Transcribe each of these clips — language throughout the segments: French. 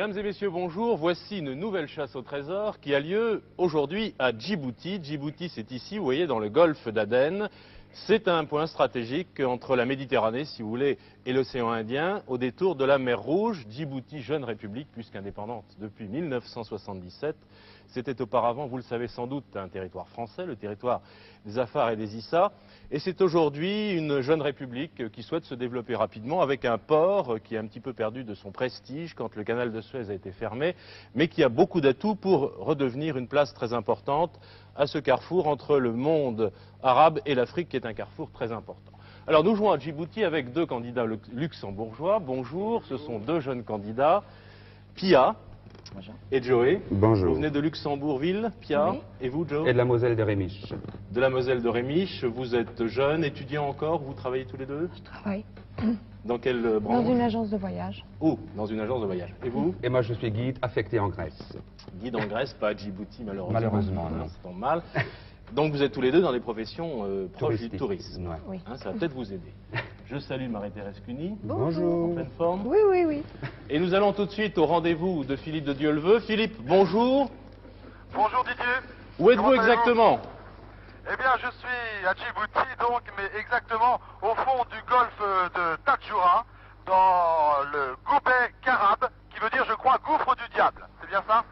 Mesdames et messieurs, bonjour. Voici une nouvelle chasse au trésor qui a lieu aujourd'hui à Djibouti. Djibouti, c'est ici, vous voyez, dans le golfe d'Aden. C'est un point stratégique entre la Méditerranée, si vous voulez, et l'océan Indien, au détour de la mer Rouge. Djibouti, jeune république, puisqu'indépendante depuis 1977. C'était auparavant, vous le savez sans doute, un territoire français, le territoire des Afars et des Issa. Et c'est aujourd'hui une jeune république qui souhaite se développer rapidement avec un port qui a un petit peu perdu de son prestige quand le canal de Suez a été fermé, mais qui a beaucoup d'atouts pour redevenir une place très importante à ce carrefour entre le monde arabe et l'Afrique, qui est un carrefour très important. Alors nous jouons à Djibouti avec deux candidats luxembourgeois. Bonjour, ce sont deux jeunes candidats, Pia et Joey. Bonjour. Vous venez de Luxembourg-Ville, Pia, Oui. Et vous, Joe? Et de la Moselle de Rémiche. De la Moselle de Rémiche. Vous êtes jeune, étudiant encore, vous travaillez tous les deux? Je travaille Dans quelle dans branche? une agence de voyage. Oh, dans une agence de voyage. Et vous? Et moi, je suis guide affecté en Grèce. Guide en Grèce, pas à Djibouti, malheureusement. Malheureusement, non. Ça tombe mal. Donc vous êtes tous les deux dans des professions proches du Touristique. tourisme. Ouais. Oui. Hein, ça va peut-être vous aider. Je salue Marie-Thérèse Cuny, en Bonjour. pleine forme. Oui, oui, oui. Et nous allons tout de suite au rendez-vous de Philippe de Dieuleveux. Philippe, bonjour. Bonjour Didier. Où êtes-vous Comment allez-vous? exactement? Eh bien, je suis à Djibouti, donc, mais exactement au fond du golfe de Tadjoura, dans le Goubet Karab, qui veut dire, je crois, gouffre du diable. C'est bien ça?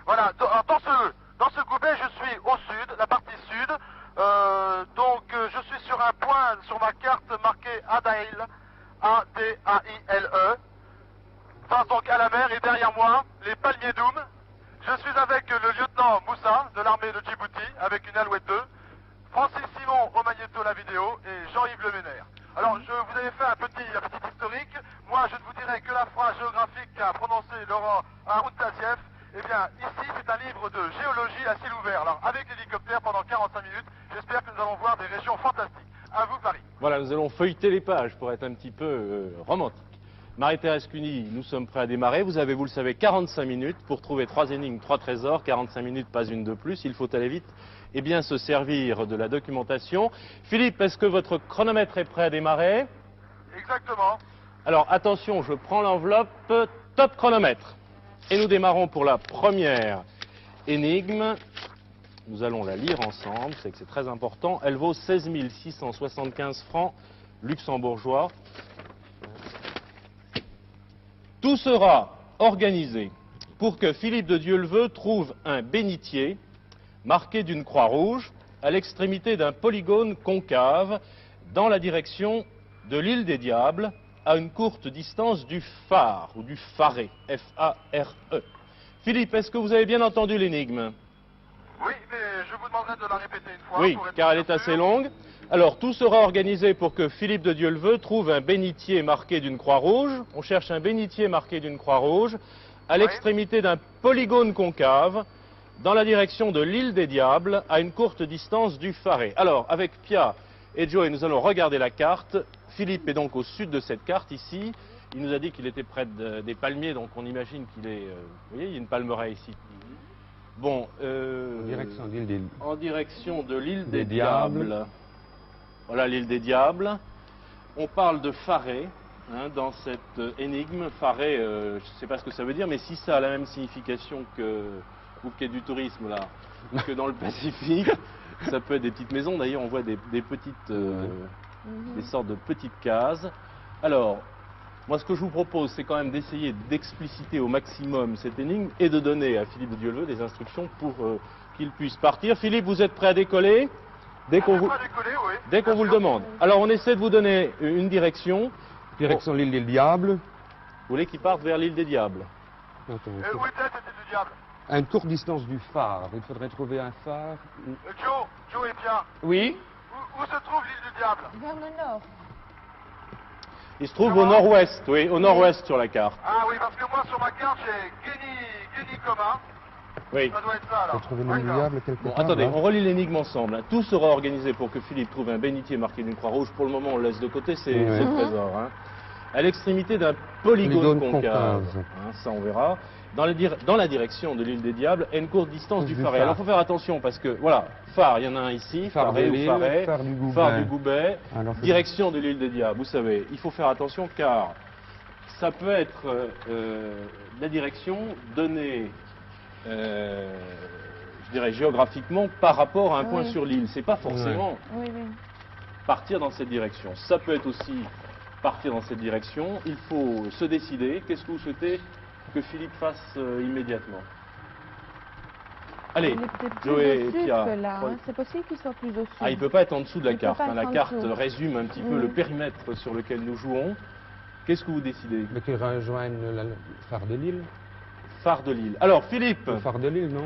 Voilà, dans ce goubet, je suis au sud, la partie sud. Je suis sur un point sur ma carte marqué Adail, A-D-A-I-L-E, face donc à la mer, et derrière moi, les palmiers d'Oum. Je suis avec le lieutenant Moussa de l'armée de Djibouti, avec une Alouette 2, Francis Simon au magnéto la vidéo et Jean-Yves Le Ménère. Alors, je vous avais fait un petit historique. Moi, je ne vous dirai que la phrase géographique qu'a prononcée Laurent Aruntaziev. Eh bien, ici, c'est un livre de géologie à ciel ouvert. Alors, avec l'hélicoptère pendant 45 minutes, j'espère que nous allons voir des régions fantastiques. À vous, Paris. Voilà, nous allons feuilleter les pages pour être un petit peu romantique. Marie-Thérèse Cuny, nous sommes prêts à démarrer. Vous avez, vous le savez, 45 minutes pour trouver 3 énigmes, 3 trésors. 45 minutes, pas une de plus. Il faut aller vite et bien se servir de la documentation. Philippe, est-ce que votre chronomètre est prêt à démarrer? Exactement. Alors, attention, je prends l'enveloppe. Top chronomètre. Et nous démarrons pour la première énigme. Nous allons la lire ensemble, c'est que c'est très important. Elle vaut 16 675 francs luxembourgeois. Tout sera organisé pour que Philippe de Dieuleveux trouve un bénitier marqué d'une croix rouge à l'extrémité d'un polygone concave dans la direction de l'île des Diables, à une courte distance du phare, ou du pharé, F-A-R-E. Philippe, est-ce que vous avez bien entendu l'énigme? Oui, mais je vous demanderai de la répéter une fois. Oui, pour être car elle bien est sûr. assez longue. Alors, tout sera organisé pour que Philippe de Dieuleveux trouve un bénitier marqué d'une croix rouge. On cherche un bénitier marqué d'une croix rouge à Oui. l'extrémité d'un polygone concave dans la direction de l'île des Diables, à une courte distance du Pharé. Alors, avec Pia et Joey, nous allons regarder la carte. Philippe est donc au sud de cette carte, ici. Il nous a dit qu'il était près des palmiers, donc on imagine qu'il est... vous voyez, il y a une palmeraie ici. Bon, Direction d'île d'île. en direction de l'île des Des Diables. Diables. Voilà l'île des Diables. On parle de Pharé hein, dans cette énigme. Pharé, je ne sais pas ce que ça veut dire, mais si ça a la même signification que vous qui êtes du tourisme là, que dans le Pacifique, ça peut être des petites maisons. D'ailleurs, on voit des petites, des sortes de petites cases. Alors, moi, ce que je vous propose, c'est quand même d'essayer d'expliciter au maximum cette énigme et de donner à Philippe de Dieuleveux des instructions pour qu'il puisse partir. Philippe, vous êtes prêt à décoller? Dès qu'on vous, Pas décoller, oui. dès qu'on Bien vous le sûr. demande. Alors, on essaie de vous donner une direction. Direction l'île des Diables. Vous voulez qu'il parte vers l'île des Diables? Attends, Où était cette île du diable? une courte distance du phare. Il faudrait trouver un phare. Joe et Pierre, Oui. où se trouve l'île du diable? Vers le nord. Il se trouve au nord-ouest, oui, au nord-ouest sur la carte. Ah oui, parce que moi sur ma carte j'ai Guéni Coma. Oui. Ça doit être ça alors. Faut trouver l'île du D'accord. Diable quelque Bon, part. attendez, là. on relit l'énigme ensemble. Hein. Tout sera organisé pour que Philippe trouve un bénitier marqué d'une croix rouge. Pour le moment, on le laisse de côté, c'est Oui. c'est le trésor. Hein. À l'extrémité d'un polygone Polygone concave. concave. Hein, ça, on verra. Dans la direction de l'île des Diables, à une courte distance du Du Pharé. phare. Alors, il faut faire attention parce que, voilà, phare, il y en a un ici, Phare Pharé de ou l'île, Pharé, phare du Goubet. phare du Goubet, Alors, faut- direction de l'île des Diables. Vous savez, il faut faire attention car ça peut être la direction donnée, je dirais géographiquement, par rapport à un point Oui. sur l'île. C'est pas forcément Oui, oui. partir dans cette direction. Ça peut être aussi partir dans cette direction. Il faut se décider. Qu'est-ce que vous souhaitez que Philippe fasse immédiatement? Allez, Il est peut-être plus Joey au sud Pia. que là. Hein. C'est possible qu'il soit plus au sud. Ah, il ne peut pas être en dessous de la Il peut carte. pas Hein. être La en carte dessous. résume un petit peu Mm. le périmètre sur lequel nous jouons. Qu'est-ce que vous décidez? Mais qu'il rejoigne le phare de l'île. Phare de l'île. Alors, Philippe, Le phare de l'île, non?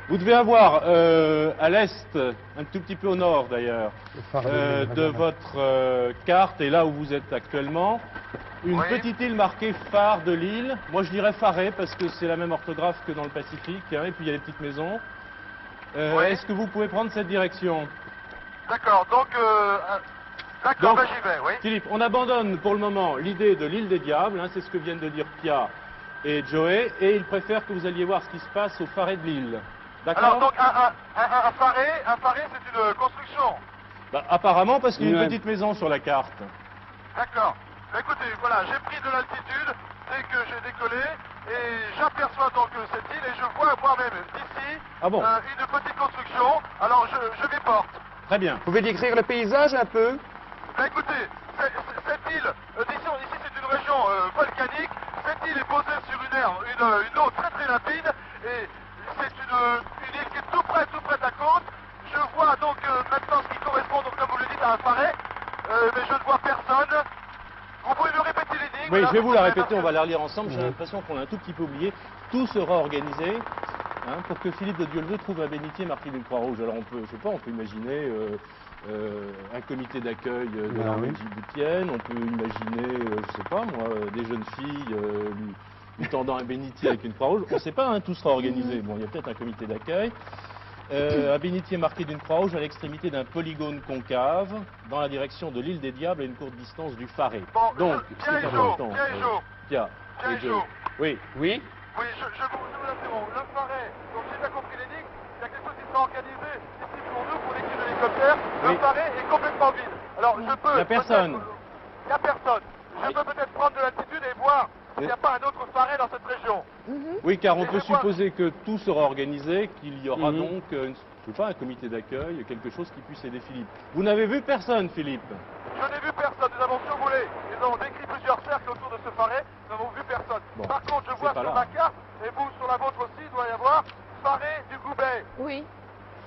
vous devez avoir à l'est, un tout petit peu au nord d'ailleurs, Le phare de votre carte et là où vous êtes actuellement, une Oui. petite île marquée phare de l'île. Moi je dirais Faré parce que c'est la même orthographe que dans le Pacifique, hein, et puis il y a les petites maisons. Oui. Est-ce que vous pouvez prendre cette direction? D'accord, donc, d'accord, Donc- ben j'y vais, oui. Philippe, on abandonne pour le moment l'idée de l'île des Diables, hein, c'est ce que viennent de dire Pia et Joey, et ils préfèrent que vous alliez voir ce qui se passe au Faré de l'île. Alors, D'accord? donc, un faré, c'est une construction. Bah, apparemment parce qu'il y a une Ouais. petite maison sur la carte. D'accord. Ben, écoutez, voilà, j'ai pris de l'altitude dès que j'ai décollé et j'aperçois donc cette île et je vois moi-même d'ici Ah bon? une petite construction. Alors je m'y porte. Très bien. Vous pouvez décrire le paysage un peu? Ben, écoutez, cette île, ici c'est une région volcanique. Cette île est posée sur une eau très très limpide et c'est une île qui est tout près de la côte. Je vois donc maintenant ce qui correspond, donc, comme vous le dites, à un faré, mais je ne vois personne. Vous pouvez me répéter l'énigme? Oui, là, je vais vous la parce répéter, que- on va la relire ensemble. J'ai Ouais. l'impression qu'on l'a un tout petit peu oublié. Tout sera organisé pour que Philippe de Dieuleveux trouve un bénitier marqué d'une Croix-Rouge. Alors on peut, je sais pas, on peut imaginer un comité d'accueil de Ah l'armée oui. djiboutienne, on peut imaginer, je sais pas moi, des jeunes filles lui tendant un bénitier avec une Croix-Rouge. On ne sait pas, hein, tout sera organisé. Bon, il y a peut-être un comité d'accueil. Un bénitier marqué d'une Croix-Rouge à l'extrémité d'un polygone concave, dans la direction de l'île des Diables à une courte distance du Faré. Bon, Donc, Pierre c'est et Jo, important. Pierre et Jo, Pia Pierre et et Jo. Jo. Oui, Oui. Oui, je vous interromps. Le faré, donc j'ai bien compris l'énigme, il y a quelque chose qui sera organisé ici pour nous, pour l'équipe de l'hélicoptère. Le Oui. faré est complètement vide. Alors je peux... Il y a personne. Il n'y a personne. Je Oui. peux peut-être prendre de l'altitude et voir s'il n'y a pas un autre faré dans cette région. Mhm. oui, car on Et peut je vois- supposer que tout sera organisé, qu'il y aura Mhm. donc, je sais pas, un comité d'accueil, quelque chose qui puisse aider Philippe. Vous n'avez vu personne, Philippe? Je n'ai vu personne. Nous avons survolé. Nous avons décrit plusieurs cercles autour de ce faré. Nous n'avons vu personne. Bon, Par contre, je c'est vois pas sur là. ma carte, et vous sur la vôtre aussi, il doit y avoir faré du Goubet. Oui.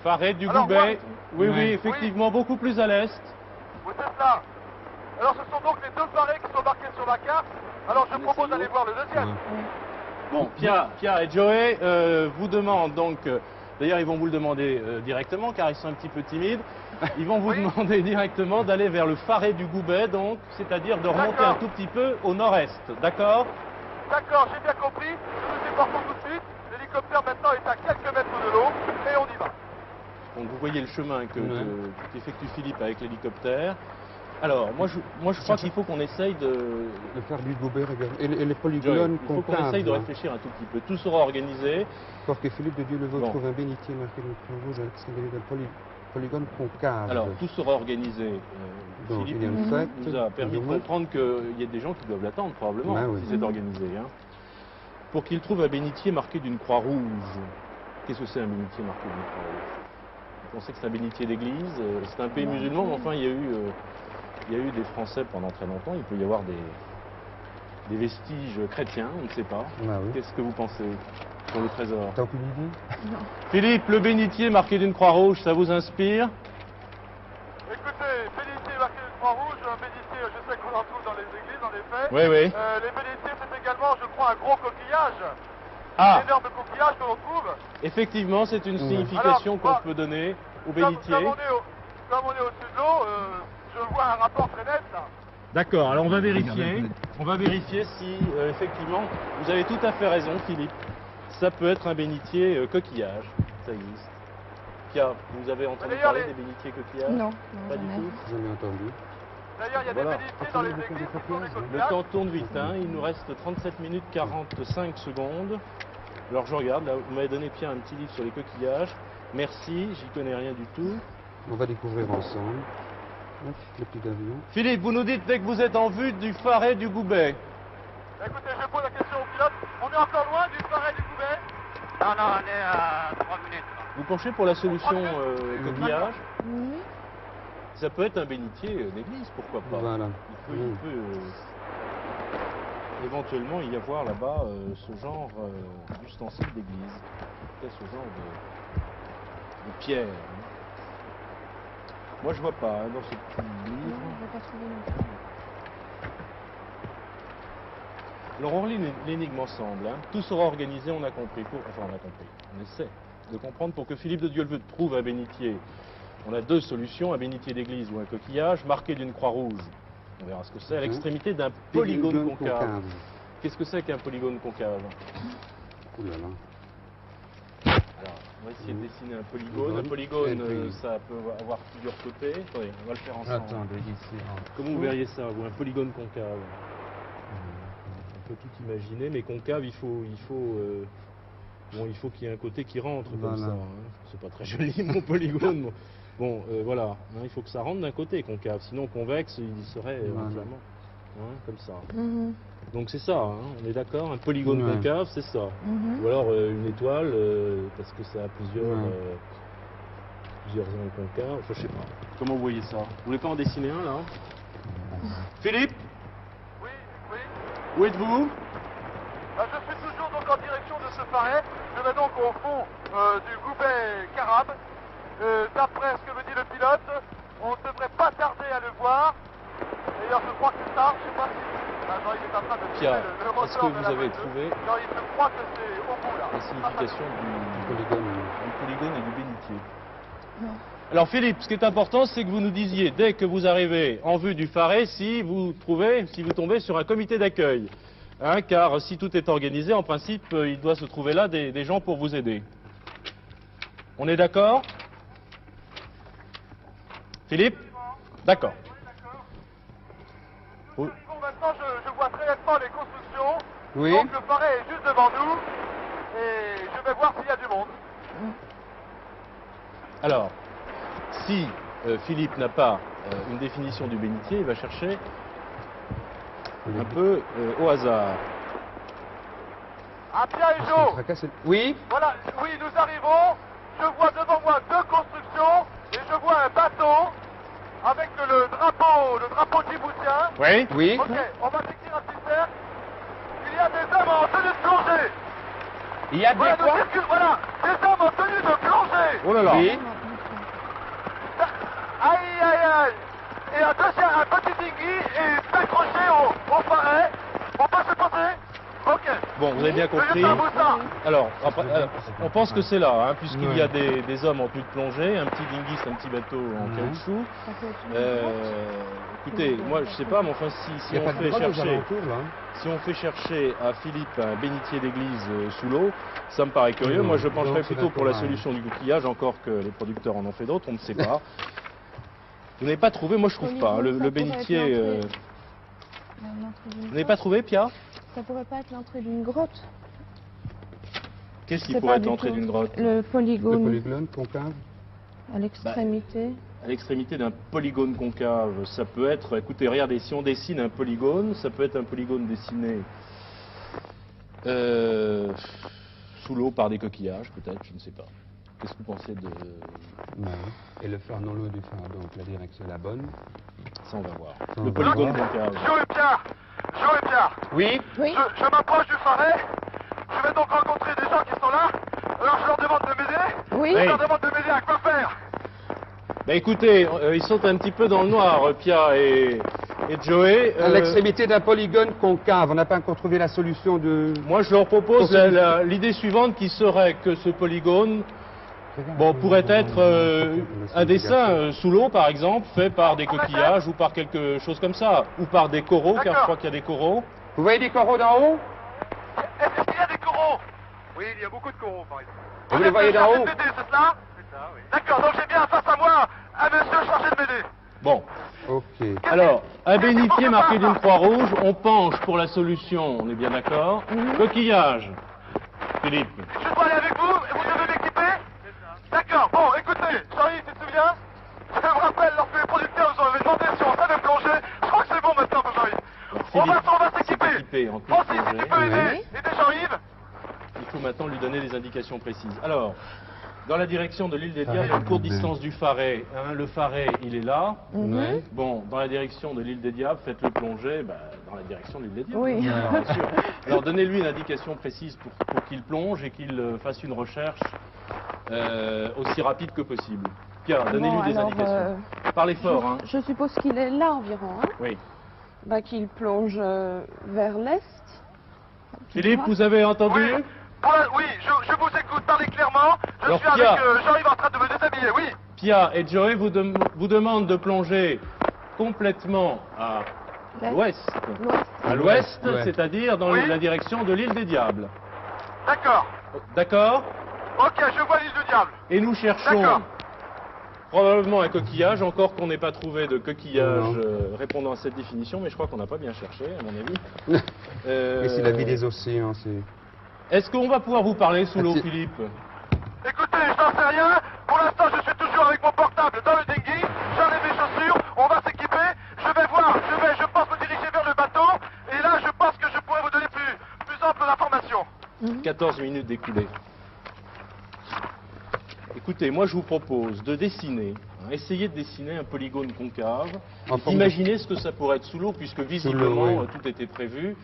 Faré du Alors, Goubet. Oui, oui, Ouais. effectivement, beaucoup plus à l'est. Oui, c'est ça. Alors, ce sont donc les deux farés qui sont marqués sur la carte. Alors, je propose d'aller voir le deuxième. Ouais. Bon, Pia et Joey vous demandent donc, d'ailleurs ils vont vous le demander directement car ils sont un petit peu timides, ils vont vous Oui. demander directement d'aller vers le Faré du Goubet, donc, c'est-à-dire de remonter D'accord. un tout petit peu au nord-est, d'accord? D'accord, j'ai bien compris. Nous nous déportons tout de suite. L'hélicoptère maintenant est à quelques mètres de l'eau et on y va. Donc vous voyez le chemin Ouais. qu'effectue Philippe avec l'hélicoptère. Alors, moi je crois qu'il faut qu'on essaye de... Le phare du Goubert également. Et les Joey, polygones il faut qu'on concaves. essaye de là. réfléchir un tout petit peu. Tout sera organisé. Pour que Philippe de Dieuleveux Bon. trouve un bénitier marqué d'une Croix-Rouge à l'extrémité d'un polygone concave. Alors, tout sera organisé. Donc, Philippe il y a une fête. nous a permis de plus ou moins. comprendre qu'il y a des gens qui doivent l'attendre, probablement, Ben oui. si c'est organisé. Hein. Pour qu'il trouve un bénitier marqué d'une croix rouge. Qu'est-ce que c'est un bénitier marqué d'une croix rouge? Vous pensez que c'est un bénitier d'église? C'est un pays musulman, mais enfin, il y a eu des Français pendant très longtemps. Il peut y avoir des vestiges chrétiens, on ne sait pas. Ah oui. Qu'est-ce que vous pensez pour le trésor? T'as aucune idée? Philippe, le bénitier marqué d'une croix rouge, ça vous inspire? Écoutez, bénitier marqué de croix rouge, un bénitier, je sais qu'on en trouve dans les églises, en effet. Oui, oui. Les bénitiers, c'est également, je crois, un gros coquillage. Ah, Un énorme coquillage que l'on trouve. effectivement, c'est une Ouais. signification Alors, qu'on moi, peut donner au Comme bénitier. on est au-dessus de l'eau, je vois un rapport très net, là. D'accord, alors on va vérifier. On va vérifier si, effectivement, vous avez tout à fait raison, Philippe. Ça peut être un bénitier coquillage. Ça existe. Pia, vous avez entendu D'ailleurs, parler les- des bénitiers coquillages? Non, Pas non, du jamais. tout. Jamais entendu. D'ailleurs, il y a Voilà. des bénitiers dans les églises qui sont des Le coquillages. temps tourne vite, hein. Il nous reste 37 minutes 45 secondes. Alors je regarde, là, vous m'avez donné Pia un petit livre sur les coquillages. Merci, j'y connais rien du tout. On va découvrir ensemble. Hop, le petit avion. Philippe, vous nous dites dès que vous êtes en vue du Faré du Goubet. Écoutez, je pose la question au pilote. On est encore loin du Phare du Gouvet? Non, non, on est à 3 minutes. Vous penchez pour la solution coquillage. Oui. Ça peut être un bénitier d'église, pourquoi pas. Voilà. Il peut éventuellement y avoir là-bas ce genre d'ustensile d'église. Peut-être ce genre de pierre. Moi je vois pas hein, dans ce petit livre. Non, je vais pas trouver non plus. Alors on relit l'énigme ensemble. Hein. Tout sera organisé, on a compris. On essaie de comprendre pour que Philippe de Dieuleveux trouve un bénitier. On a deux solutions, un bénitier d'église ou un coquillage marqué d'une croix rouge. On verra ce que c'est, à l'extrémité d'un polygone concave. Qu'est-ce que c'est qu'un polygone concave? Ouh là là. Alors, on va essayer de dessiner un polygone. Un polygone, ça peut avoir plusieurs côtés. Attendez, on va le faire ensemble. Attendez, ici. Comment vous verriez ça, vous, un polygone concave? On peut tout imaginer, mais concave, il faut qu'il y ait un côté qui rentre comme ça. Hein. C'est pas très joli, mon polygone. Bon, voilà, hein, il faut que ça rentre d'un côté concave, sinon convexe, il serait entièrement comme ça. Donc c'est ça, hein, on est d'accord, un polygone concave, c'est ça. Ou alors une étoile, parce que ça a plusieurs angles concaves, enfin, je sais pas. Comment vous voyez ça? Vous voulez pas en dessiner un, là? Philippe? Oui, oui. Où êtes-vous? Je suis toujours donc en direction de ce Phare. Je vais donc au fond du Gouvet Carabe. D'après ce que me dit le pilote, on ne devrait pas tarder à le voir. D'ailleurs, je crois que c'est ça. Je ne sais pas si Jean-Yves est en train de Pierre, filmer le moteur est-ce que de vous la avez voiture. trouvé Jean-Yves, je crois que c'est au bout là. la signification du polygone et du bénitier? Non. Alors Philippe, ce qui est important, c'est que vous nous disiez, dès que vous arrivez en vue du Phare, si vous tombez sur un comité d'accueil. Hein, car si tout est organisé, en principe, il doit se trouver là des gens pour vous aider. On est d'accord? Philippe? D'accord. Oui. Bon, maintenant, je vois très nettement les constructions. Oui. Donc le Phare est juste devant nous. Et je vais voir s'il y a du monde. Alors, si Philippe n'a pas une définition du bénitier, il va chercher un peu au hasard. Ah, Pierre et Jo, Oui. voilà, oui, nous arrivons. Je vois devant moi deux constructions et je vois un bateau avec le drapeau djiboutien. Oui. Oui. Ok, on va décrire un petit cercle. Il y a des hommes en tenue de plongée. Il y a Voilà, des quoi? voilà, des hommes en tenue de plongée. Oh là là. Oui. Aïe, aïe, aïe. Et un petit dinghy est accroché au Phare. On peut se passer? Ok. Bon, vous avez bien Le compris. lieutenant Moussa. Alors, après, on pense que c'est là, hein, puisqu'il y a des hommes en tenue de plongée, un petit dinghy, c'est un petit bateau en caoutchouc. Ça peut être une grotte. Écoutez, moi je sais pas, mais enfin si Il n'y a on pas de fait grotte aux chercher, alentours, là. si on fait chercher à Philippe un bénitier d'église sous l'eau, ça me paraît curieux. Moi je pencherais donc, c'est plutôt pour la d'accord, solution du coquillage, encore que les producteurs en ont fait d'autres, on ne sait pas. Vous n'avez pas trouvé, moi je trouve pas, le bénitier. Vous n'avez pas trouvé, Pia? Ça pourrait pas être l'entrée d'une grotte. Qu'est-ce qui C'est pourrait pas être du l'entrée tout. d'une grotte? Le Le polygone polygone concave. à l'extrémité. À l'extrémité d'un polygone concave, ça peut être, écoutez, regardez, si on dessine un polygone, ça peut être un polygone dessiné sous l'eau par des coquillages, peut-être, je ne sais pas. Qu'est-ce que vous pensez de... Ouais. Et le phare dans l'eau du phare, donc la direction est la bonne. Ça, on va voir. On Le va polygone voir. concave. Jo et Pierre. Oui. Oui. Je m'approche du Phare. Je vais donc rencontrer des gens qui sont là. Alors je leur demande de m'aider. Oui. Je leur demande de m'aider à quoi faire. Bah écoutez, ils sont un petit peu dans le noir, Pia et Joey. À l'extrémité d'un polygone concave, on n'a pas encore trouvé la solution de... Moi, je leur propose l'idée suivante qui serait que ce polygone pourrait être un dessin sous l'eau, par exemple, fait par des coquillages ou par quelque chose comme ça, ou par des coraux, car je crois qu'il y a des coraux. Vous voyez des coraux d'en haut? Est-ce qu'il y a des coraux? Oui, il y a beaucoup de coraux, par exemple. Vous les voyez d'en haut? C'est cela? C'est ça, oui. D'accord, donc j'ai bien face à moi un monsieur chargé de m'aider. Bon, Ok. alors, un bénitier marqué d'une croix rouge, on penche pour la solution, on est bien d'accord? Coquillage. Philippe. Je dois aller avec vous et vous devez m'équiper? D'accord, bon, écoutez, Jean-Yves, tu te souviens? Je me rappelle lorsque les producteurs nous avaient demandé si on savait plonger. Je crois que c'est bon maintenant, Jean-Yves. On va s'équiper. équipé en tenue Francis, si plongée. tu peux aider Jean-Yves. Il faut maintenant lui donner les indications précises. Alors, dans la direction de l'île des Diables, en courte distance du Faret, hein, le Faret, il est là. Mhm. Bon, dans la direction de l'île des Diables, faites-le plonger dans la direction de l'île des Diables. Oui. Bien sûr. Alors, donnez-lui une indication précise pour qu'il plonge et qu'il fasse une recherche aussi rapide que possible. Pierre, donnez-lui Bon, des alors, indications. Parlez fort, hein. Je suppose qu'il est là environ, hein. Oui. Bah, qu'il plonge vers l'est. Philippe, vous avez entendu? Oui, oui, je vous écoute, parlez clairement. Je Alors, suis avec Pia. Jean-Yves en train de me déshabiller, oui. Pia et Joey vous demandent de plonger complètement à l'ouest. L'ouest. À l'ouest, Ouais. c'est-à-dire dans Oui. la direction de l'île des Diables. D'accord. D'accord? Ok, je vois l'île du diable. Et nous cherchons D'accord. probablement un coquillage, encore qu'on n'ait pas trouvé de coquillage Non. répondant à cette définition, mais je crois qu'on n'a pas bien cherché, à mon avis. Et c'est la vie des océans, c'est... Est-ce qu'on va pouvoir vous parler sous l'eau, c'est- Philippe? Écoutez, je n'en sais rien. Pour l'instant, je suis toujours avec mon portable dans le dinghy. J'enlève mes chaussures, on va s'équiper. Je vais voir, je pense me diriger vers le bateau. Et là, je pense que je pourrais vous donner plus ample d'informations. 14 minutes d'écoulées. Écoutez, moi je vous propose de dessiner, essayez de dessiner un polygone concave, En forme de- imaginez ce que ça pourrait être sous l'eau, puisque visiblement oui. tout était prévu,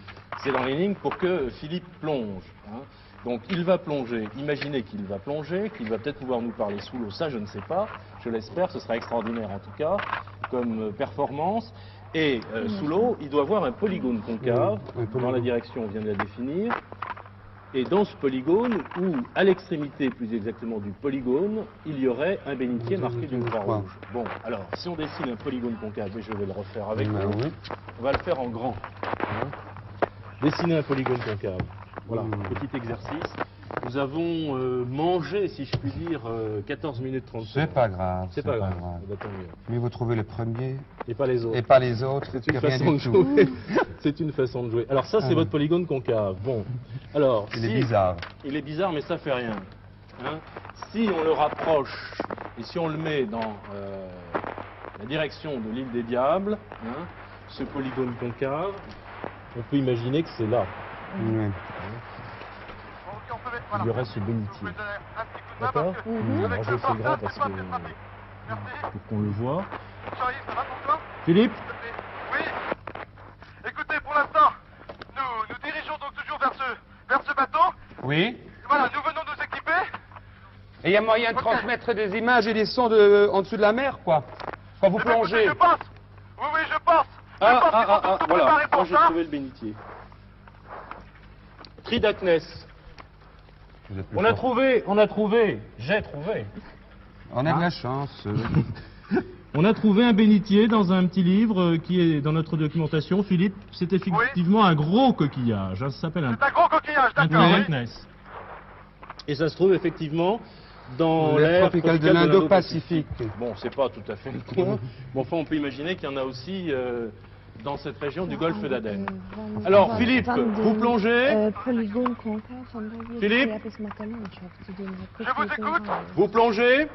c'est dans les lignes pour que Philippe plonge. Hein. Donc il va plonger, imaginez qu'il va plonger, qu'il va peut-être pouvoir nous parler sous l'eau, ça je ne sais pas, je l'espère, ce sera extraordinaire en tout cas, comme performance. Et sous l'eau, il doit avoir un polygone concave, Oui, un polygone. dans la direction on vient de la définir. Et dans ce polygone, ou à l'extrémité plus exactement du polygone, il y aurait un bénitier marqué d'une croix rouge. Bon, alors, si on dessine un polygone concave, et je vais le refaire avec Ben vous, oui. on va le faire en grand. hein. Dessiner un polygone concave. Voilà, petit exercice. Nous avons mangé, si je puis dire, 14 minutes 30 C'est pas grave. C'est pas grave. Ah bah, tant mieux. Mais vous trouvez le premier Et pas les autres. et pas les autres, C'est c'est une rien façon de du tout. jouer. C'est une façon de jouer. Alors ça, c'est votre polygone concave. Bon, alors... Il est si- bizarre. Il est bizarre, mais ça fait rien. Hein. Si on le rapproche et si on le met dans la direction de l'île des Diables, hein, ce polygone concave, on peut imaginer que c'est là. Oui. Ok, on peut mettre, Il voilà. y aurait ce Vous bénitier. pouvez donner un petit coup de main D'accord. parce que Mhm. Alors avec je le fais grand portable, parce c'est pas que très pratique. Merci. pour qu'on le voit. Jean-Yves, ça va pour toi? Philippe, S'il te plaît. Oui. Écoutez, pour l'instant, nous dirigeons donc toujours vers ce bateau. Oui. Voilà, nous venons nous équiper. Et il y a moyen de Ok. transmettre des images et des sons en dessous de la mer, quoi. Quand vous Eh bien, écoutez, plongez. je pense. Oui, je pense. Je pense qu'il faut tout voilà, préparer moi pour j'ai ça. trouvé le bénitier. Tridacnès. Vous êtes plus On a fort. trouvé, j'ai trouvé. On a de la chance. On a trouvé un bénitier dans un petit livre qui est dans notre documentation. Philippe, c'est effectivement un gros coquillage. hein, Ça s'appelle un C'est un gros coquillage, un d'accord. Oui. tridacnès. Et ça se trouve effectivement dans L'air l'air tropical de l'Indo-Pacifique. Bon, c'est pas tout à fait le coin. Mais enfin, on peut imaginer qu'il y en a aussi dans cette région du golfe d'Aden. Alors, Philippe, vous plongez Polygone concave. Philippe Je vous écoute. Vous plongez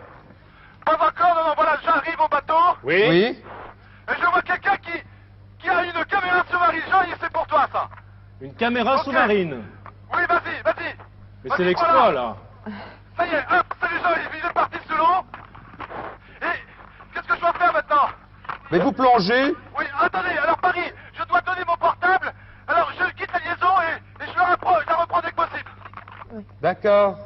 Pas encore, non, voilà, j'arrive au bateau. Oui. Oui. Et je vois quelqu'un qui a une caméra sous-marine. Jean-Yves, c'est pour toi, ça. Une caméra Ok. sous-marine. Oui, vas-y. Mais Vas-y, c'est l'exploit, voilà. là. Ça y est, hop, salut Jean-Yves, il est parti sous l'eau. Et qu'est-ce que je dois faire maintenant? Mais vous plongez. Oui, attendez, alors Paris, je dois donner mon portable. Alors je quitte la liaison et je la reprends dès que possible. D'accord.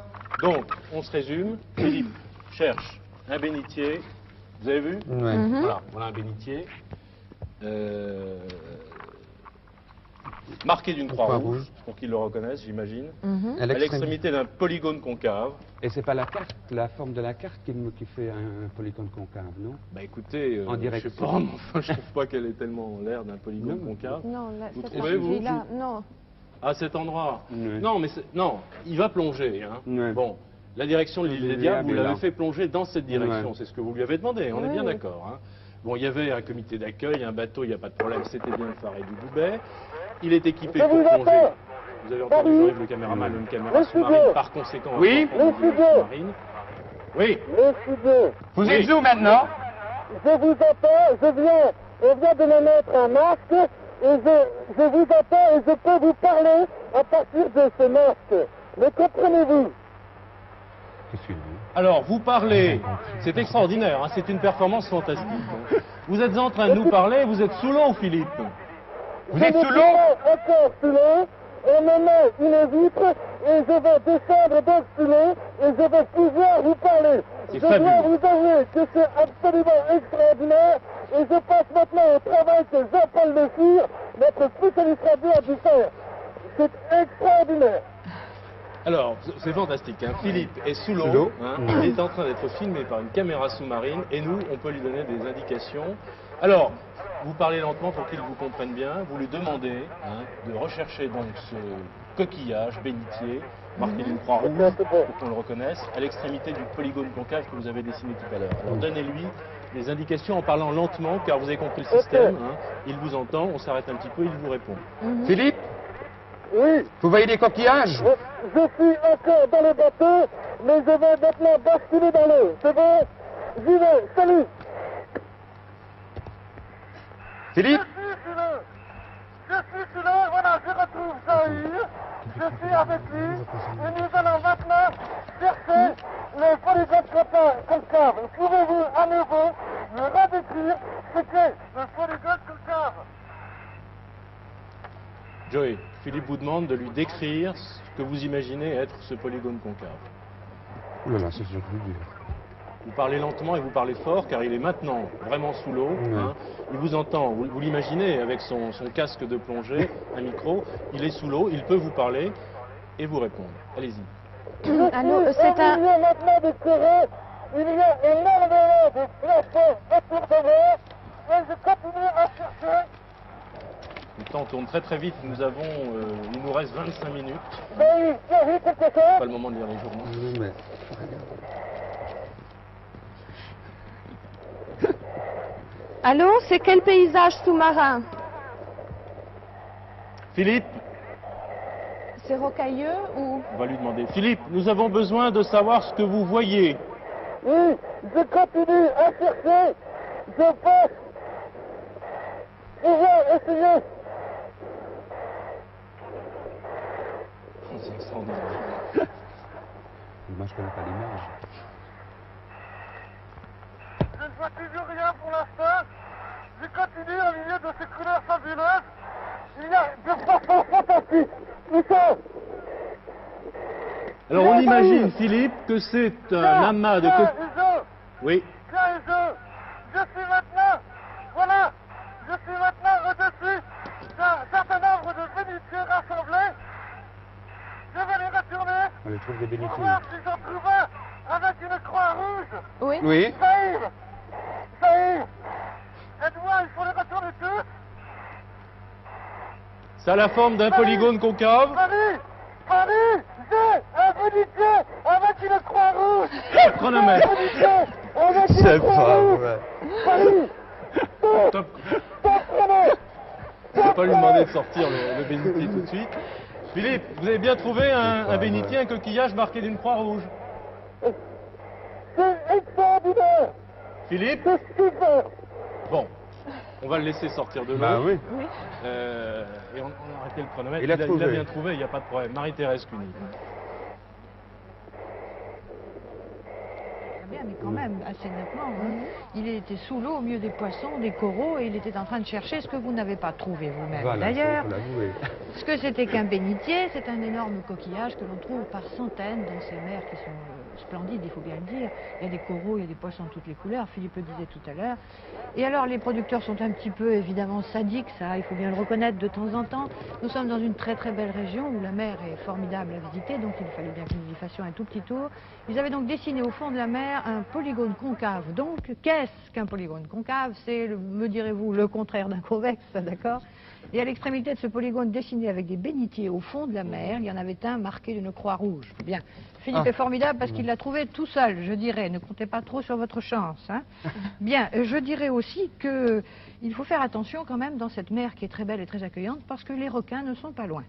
Donc, on se résume. Philippe cherche un bénitier. Vous avez vu Ouais. Voilà un bénitier. Marqué d'une croix rouge, pour qu'ils le reconnaissent, j'imagine. À À l'extrémité. l'extrémité d'un polygone concave. Et c'est pas la carte, la forme de la carte qui fait un polygone concave, non? Bah écoutez, En je direction. sais pas, mais enfin, je trouve pas qu'elle ait tellement l'air d'un polygone Non. concave. Non, là, Vous cette trouvez, vous partie-là, non. À cet endroit. Ouais. Non, mais non, il va plonger. Hein. Ouais. Bon, la direction de l'île des Il Diables, vous est là. l'avez fait plonger dans cette direction. Ouais. C'est ce que vous lui avez demandé, on est Oui, bien oui. d'accord. Hein. Bon, il y avait un comité d'accueil, un bateau, il n'y a pas de problème, c'était bien le Faret du Boubet. Il est équipé pour plonger. Vous avez entendu Jean-Yves le caméraman, une caméra sous-marine, par conséquent, Oui. un sous-marine. Oui. Vous êtes où maintenant? Je vous attends, on vient de me mettre un masque et je vous attends et je peux vous parler à partir de ce masque. Mais comprenez-vous? Qu'est-ce qu'il dit? Alors, vous parlez, c'est extraordinaire, hein, c'est une performance fantastique. Vous êtes en train de nous parler, vous êtes sous l'eau, Philippe. Vous êtes sous l'eau? Encore sous l'eau. On me met une vitre et je vais descendre donc sous l'eau et je vais pouvoir vous parler. C'est Je dois fabuleux. vous avouer que c'est absolument extraordinaire et je passe maintenant au travail que Jean-Paul Le Fur, notre spécialiste radio, a dû faire. C'est extraordinaire. Alors, c'est fantastique, hein. Philippe est sous Sous l'eau, l'eau. hein. Il est en train d'être filmé par une caméra sous-marine et nous, on peut lui donner des indications. Alors, vous parlez lentement pour qu'il vous comprenne bien, vous lui demandez hein, de rechercher donc ce coquillage bénitier, marqué d'une croix rouge pour qu'on le reconnaisse, à l'extrémité du polygone concave que vous avez dessiné tout à l'heure. Alors donnez-lui des indications en parlant lentement, car vous avez compris le système, hein. Il vous entend, on s'arrête un petit peu, il vous répond. Philippe, Oui, vous voyez des coquillages? je suis encore dans le bateau, mais je vais maintenant basculer dans l'eau. C'est bon? J'y vais, salut! Philippe? Je suis sous l'eau, voilà, je retrouve Zahir, je suis avec lui, et nous allons maintenant chercher le polygone concave. Pouvez-vous à nouveau me redécrire ce qu'est le polygone concave? Joey, Philippe vous demande de lui décrire ce que vous imaginez être ce polygone concave. Oh là là, c'est surtout dur. Vous parlez lentement et vous parlez fort, car il est maintenant vraiment sous l'eau. Hein. Il vous entend, vous l'imaginez avec son casque de plongée, un micro. Il est sous l'eau, il peut vous parler et vous répondre. Allez-y. Allô, c'est un... Il y a maintenant des coraux, il y a énormément de plafonds autour de moi, et je continue à chercher. Le temps tourne très très vite. Il nous reste 25 minutes. Zahir, tu as vu quelque chose? Pas le moment de lire les journaux. Non, mais... Allô, c'est quel paysage sous-marin? Philippe, C'est rocailleux ou... on va lui demander. Philippe, nous avons besoin de savoir ce que vous voyez. Oui, je continue à chercher, je pense pouvoir essayer. C'est extraordinaire. Moi, je connais pas l'image. Je ne vois toujours rien pour l'instant. Je continue au milieu de ces couleurs fabuleuses. Il y a des façons fantastiques. Putain! Alors on imagine, Philippe, que c'est un amas de... Oui. Je suis maintenant, voilà, je suis maintenant au-dessus d'un certain nombre de bénitiers rassemblés. Je vais les retourner On les trouve des pour bénitiers. voir si j'en trouve un avec une croix rouge. Oui. Oui. Zahir, aide-moi, il faut les retourner tous. Ça a la forme d'un polygone concave. Paris, j'ai un bénitier avec une croix rouge. Chronomètre. C'est pas vrai. Paris, Top. comprenez. On ne va pas lui demander de sortir le bénitier tout de suite. Philippe, vous avez bien trouvé un bénitier, un coquillage marqué d'une croix rouge. C'est extraordinaire. Philippe, C'est super. bon, on va le laisser sortir de l'eau. Bah oui. Et on a arrêté le chronomètre. Il a il a trouvé. bien trouvé, il n'y a pas de problème. Marie-Thérèse Cuny. Bien, mais quand même, assez nettement. Hein. Il était sous l'eau, au milieu des poissons, des coraux, et il était en train de chercher ce que vous n'avez pas trouvé vous-même. Voilà, D'ailleurs, faut l'avouer. ce que c'était qu'un bénitier, c'est un énorme coquillage que l'on trouve par centaines dans ces mers qui sont splendides, il faut bien le dire. Il y a des coraux, il y a des poissons de toutes les couleurs, Philippe le disait tout à l'heure. Et alors, les producteurs sont un petit peu, évidemment, sadiques, ça, il faut bien le reconnaître de temps en temps. Nous sommes dans une très très belle région où la mer est formidable à visiter, donc il fallait bien que nous y fassions un tout petit tour. Ils avaient donc dessiné au fond de la mer un polygone concave. Donc, qu'est-ce qu'un polygone concave? C'est, me direz-vous, le contraire d'un convexe, d'accord? Et à l'extrémité de ce polygone dessiné avec des bénitiers au fond de la mer, il y en avait un marqué d'une croix rouge. Bien. Philippe est formidable parce qu'il l'a trouvé tout seul, je dirais. Ne comptez pas trop sur votre chance. Hein. Bien, je dirais aussi qu'il faut faire attention quand même dans cette mer qui est très belle et très accueillante parce que les requins ne sont pas loin.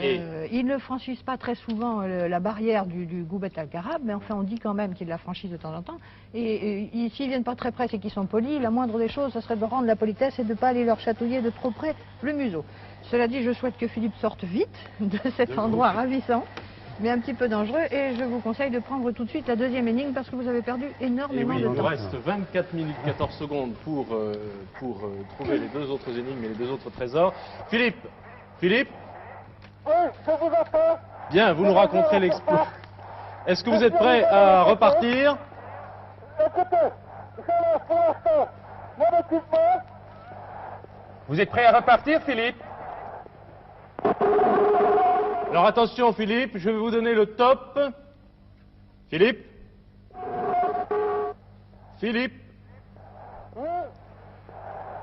Ils ne franchissent pas très souvent la barrière du Goubet al-Karab, mais enfin on dit quand même qu'ils la franchissent de temps en temps. Et s'ils viennent pas très près, c'est qu'ils sont polis. La moindre des choses, ce serait de rendre la politesse et de ne pas aller leur chatouiller de trop près le museau. Cela dit, je souhaite que Philippe sorte vite de cet endroit ravissant, mais un petit peu dangereux. Et je vous conseille de prendre tout de suite la deuxième énigme parce que vous avez perdu énormément Et oui, de il temps. nous reste 24 minutes 14 secondes pour trouver les deux autres énigmes et les deux autres trésors. Philippe, Oui, je vous entends. bien, vous nous raconterez l'exploit. Est-ce que vous êtes prêt à repartir? Écoutez, je lance pour l'instant mon équipement. Vous êtes prêt à repartir, Philippe? Alors attention Philippe, je vais vous donner le top. Philippe?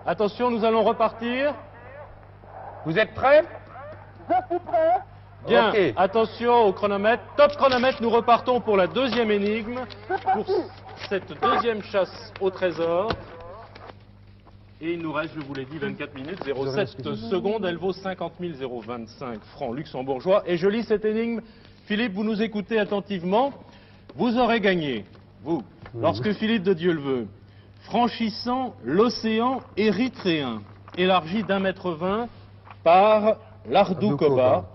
Attention, nous allons repartir. Vous êtes prêt? Je suis prêt. Bien, Ok. attention au chronomètre. Top chronomètre, nous repartons pour la deuxième énigme, pour cette deuxième chasse au trésor. Et il nous reste, je vous l'ai dit, 24 minutes 07 secondes. Elle vaut 50 025 francs luxembourgeois. Et je lis cette énigme. Philippe, vous nous écoutez attentivement. Vous aurez gagné, vous, lorsque Philippe de Dieu le veut, franchissant l'océan érythréen, élargi d'1,20 m par l'Ardoukoba,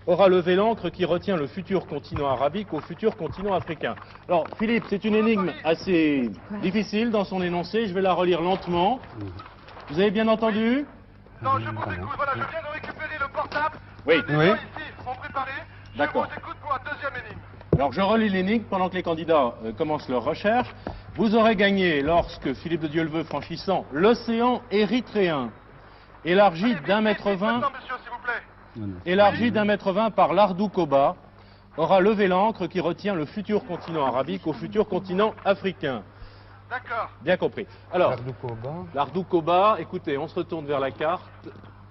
aura levé l'ancre qui retient le futur continent arabique au futur continent africain. Alors, Philippe, c'est une énigme assez difficile dans son énoncé. Je vais la relire lentement. Vous avez bien entendu? Non, je vous écoute. Voilà, je viens de récupérer le portable. Oui. Les gens ici sont préparés. Je D'accord. vous écoute pour la deuxième énigme. Alors, je relis l'énigme pendant que les candidats commencent leur recherche. Vous aurez gagné lorsque Philippe de Dieu le veut, franchissant l'océan érythréen, élargi d'1,20 m, Maintenant, monsieur, s'il vous plaît. élargi d'1,20 m par l'Ardoukoba, aura levé l'ancre qui retient le futur continent arabique au futur continent africain. D'accord. Bien compris. Alors, Ardoukoba. l'Ardoukoba, écoutez, on se retourne vers la carte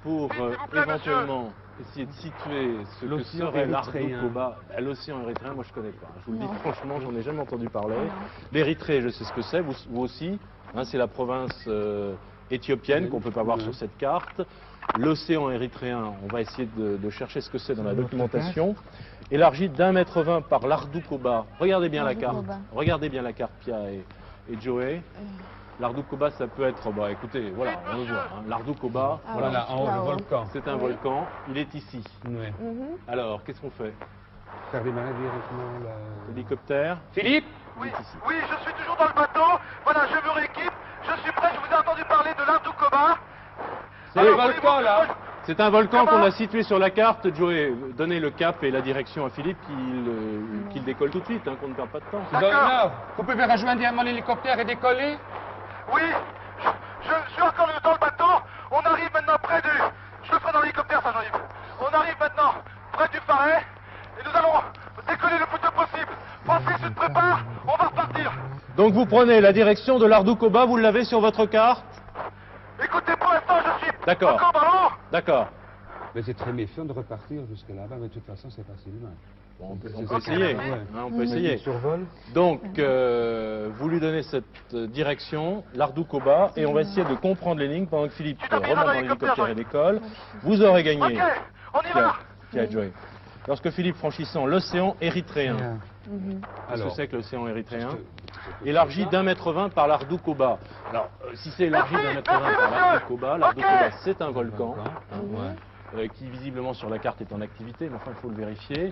pour s'il vous plaît, éventuellement essayer de situer ce que L'océan serait érythréen. l'Ardoukoba. L'océan érythréen, moi je connais pas. Je vous le dis Non. franchement, j'en ai jamais entendu parler. L'Érythrée, je sais ce que c'est, vous aussi. Hein, c'est la province éthiopienne qu'on ne peut pas voir sur cette carte. L'océan érythréen, on va essayer de chercher ce que c'est dans la documentation. Élargi d'1,20 m par l'Ardoukoba. Regardez bien la carte. L'Ardoukoba. Regardez bien la carte, Pia et Joey. L'Ardoukoba, ça peut être, bah écoutez, voilà, on le voit. Hein, L'Ardoukoba, Ah, voilà, Voilà, en haut, le là-haut. volcan. c'est un Oui. volcan. Il est ici. Ouais. Alors, qu'est-ce qu'on fait? Faire démarrer directement la... Hélicoptère. Philippe? Oui, oui, je suis toujours dans le bateau. Voilà, je me rééquipe. Je suis prêt. Je vous ai entendu parler de l'Ardoukoba. C'est le le volcan, là. C'est un volcan Comment qu'on a situé sur la carte. Joey, donnez le cap et la direction à Philippe qu'il décolle tout de suite, hein, qu'on ne perd pas de temps. D'accord. Non, vous pouvez rejoindre mon hélicoptère et décoller? Oui, je suis encore dans le bateau. On arrive maintenant près du... Je le ferai dans l'hélicoptère, ça, Jean-Yves. On arrive maintenant près du Faret. Et nous allons décoller le plus tôt possible. Francis, tu te prépares? On va repartir. Donc vous prenez la direction de l'Ardoukoba, vous l'avez sur votre carte? Écoutez, pour l'instant, je suis D'accord. encore dans l'eau. D'accord. Mais c'est très méfiant de repartir jusque là-bas, mais de toute façon, c'est facile. Bon, on peut C'est essayer. ça, ouais. Hein, on peut essayer. Survol. Donc, vous lui donnez cette direction, l'Ardoukoba, et on va essayer de comprendre l'énigme pendant que Philippe dois bien remonte dans dans l'hélicoptère, l'hélicoptère et décolle. Vous aurez gagné. Ok, on y va. Tiens, Joey. Lorsque Philippe franchissant l'océan érythréen, qu'est-ce que Alors, c'est que l'océan érythréen? Élargi d'1,20 m par l'Ardoukoba. Alors, si c'est élargi d'1,20 m par l'Ardoukoba, l'Ardoukoba c'est un volcan. Qui visiblement sur la carte est en activité, mais enfin il faut le vérifier.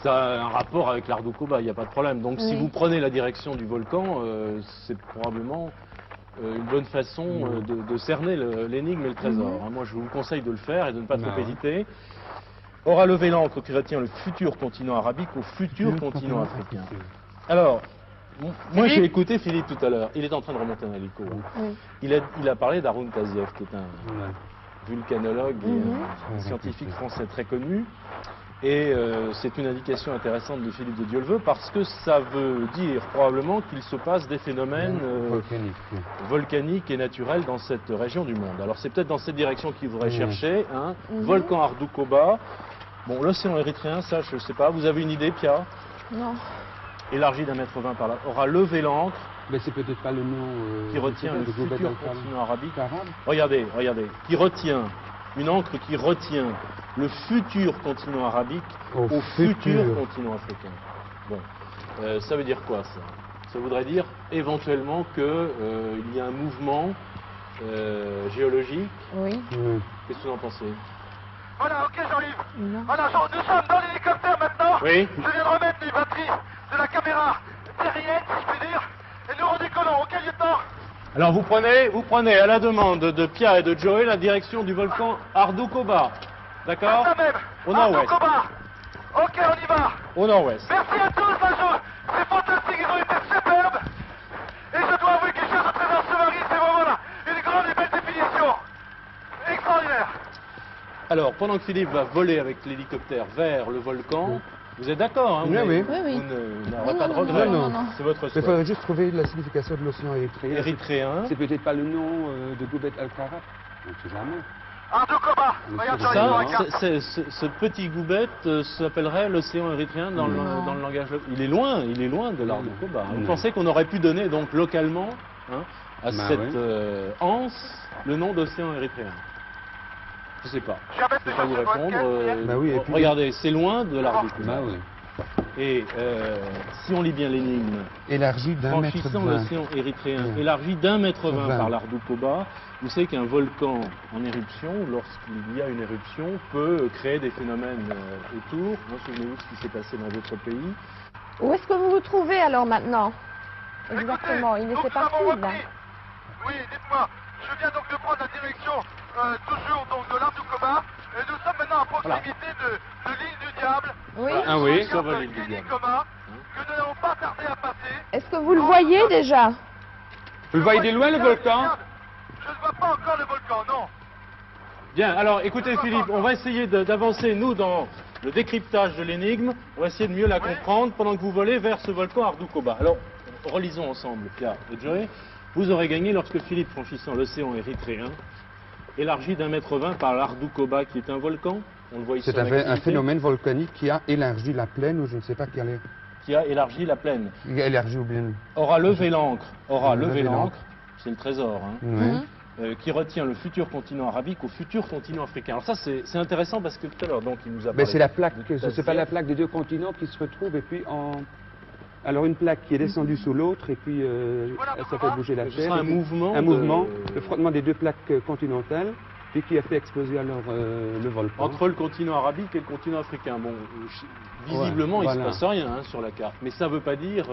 Ça a un rapport avec l'Ardoukoba, il n'y a pas de problème. Donc si Oui. vous prenez la direction du volcan, c'est probablement une bonne façon de cerner l'énigme et le trésor. Hein, moi je vous conseille de le faire et de ne pas trop Ouais. hésiter. Aura levé l'ancre qui retient le futur continent arabique au futur continent africain. Alors, moi j'ai écouté Philippe tout à l'heure, il est en train de remonter un hélico. Hein. Oui. Il a parlé d'Haroun Tazieff, qui est un vulcanologue et un scientifique français très connu. Et c'est une indication intéressante de Philippe de Dieu le veut, parce que ça veut dire probablement qu'il se passe des phénomènes volcaniques et naturels dans cette région du monde. Alors c'est peut-être dans cette direction qu'il faudrait chercher. Hein. Volcan Ardoukoba. Bon, l'océan érythréen, ça je ne sais pas. Vous avez une idée, Pia? Non. Élargi d'1,20 m par là, aura levé l'ancre Mais c'est peut-être pas le nom qui retient le de Goubet futur al-Khalid. continent arabique. Arabe. Regardez, qui retient une encre qui retient le futur continent arabique Au au futur futur. continent africain. Bon, ça veut dire quoi ça? Ça voudrait dire éventuellement qu'il y a un mouvement géologique. Oui. Ouais. Qu'est-ce que vous en pensez? Voilà, ok Jean-Yves. Non. Voilà, nous sommes dans l'hélicoptère maintenant. Oui. Je viens de remettre les batteries de la caméra terrienne, si je puis dire. Et nous redécollons, ok lieutenant? Alors vous prenez à la demande de Pierre et de Joey la direction du volcan Ardoukoba. D'accord? Ça même. Au nord-ouest. Ardoukoba. Ok, on y va. Au nord-ouest. Merci à tous, c'est fantastique, ils ont été superbes. Et je dois avouer quelque chose au trésor sous-marin, c'est vraiment là. Une grande et belle définition. Extraordinaire. Alors, pendant que Philippe va voler avec l'hélicoptère vers le volcan, vous êtes d'accord, hein, Oui, oui. Oui, oui. Vous n'aurez Non, pas de non, regret. non, non. C'est votre Il souhait. faudrait juste trouver la signification de l'océan érythréen. Érythréen. C'est peut-être pas le nom de Goubet Al-Kharat. On ne sait jamais. Ardoukoba. Regarde Ça, sur Ça, la carte. ce petit goubet s'appellerait l'océan érythréen dans le langage local. Il est loin de l'Ardoukoba. Vous Non. pensez qu'on aurait pu donner donc localement hein, à Bah cette ouais. anse le nom d'océan érythréen? Je sais pas. Je vais Je mettre peux les pas vous choses sur répondre. votre casque. Bah oui, et puis- Regardez, c'est loin de l'Ardoukoba. Bah oui. Et si on lit bien l'énigme, Élargi d'un mètre franchissant 20. l'océan érythréen, Ouais. élargi d'1,20 m 20. par l'Ardoukoba, vous savez qu'un volcan en éruption, lorsqu'il y a une éruption, peut créer des phénomènes autour. Souvenez-vous ce qui s'est passé dans d'autres pays. Où est-ce que vous vous trouvez alors maintenant? Exactement, Écoutez, il donc n'était nous pas avons là. repris. Oui, dites-moi. Je viens donc de prendre la direction toujours donc de l'Ardoukoba. Et nous sommes maintenant à proximité de l'île du Diable. Oui. Ah oui. Ça va, l'île du Diable. Coma, que nous n'allons pas tarder à passer. Est-ce que vous le voyez déjà? Vous le voyez de loin le volcan? Je ne vois pas encore le volcan, non. Bien, alors écoutez Philippe, on va essayer d'avancer nous dans le décryptage de l'énigme. On va essayer de mieux la comprendre pendant que vous volez vers ce volcan Ardoukoba. Alors, relisons ensemble, Pierre et Joey. Vous aurez gagné lorsque Philippe, franchissant l'océan érythréen, élargi d'1,20 m par l'Ardoukoba, qui est un volcan. On le voit ici. C'est en un activité, phénomène volcanique qui a élargi la plaine, ou je ne sais pas qui a qui a élargi la plaine. élargi ou bien. Aura levé l'ancre. Aura levé Levé l'ancre. C'est le trésor. Hein. Ouais. Mhm. Qui retient le futur continent arabique au futur continent africain. Alors ça, c'est intéressant parce que tout à l'heure, donc, il nous a Ben, parlé c'est la plaque, de c'est pas la plaque des deux continents qui se retrouvent et puis en. Alors une plaque qui est descendue sous l'autre et puis ça fait bouger la Ce terre. sera un et puis mouvement un de- mouvement, le frottement des deux plaques continentales et qui a fait exploser alors le volcan. Entre le continent arabique et le continent africain. Bon, visiblement, Ouais, il ne voilà. se passe rien hein, sur la carte. Mais ça ne veut pas dire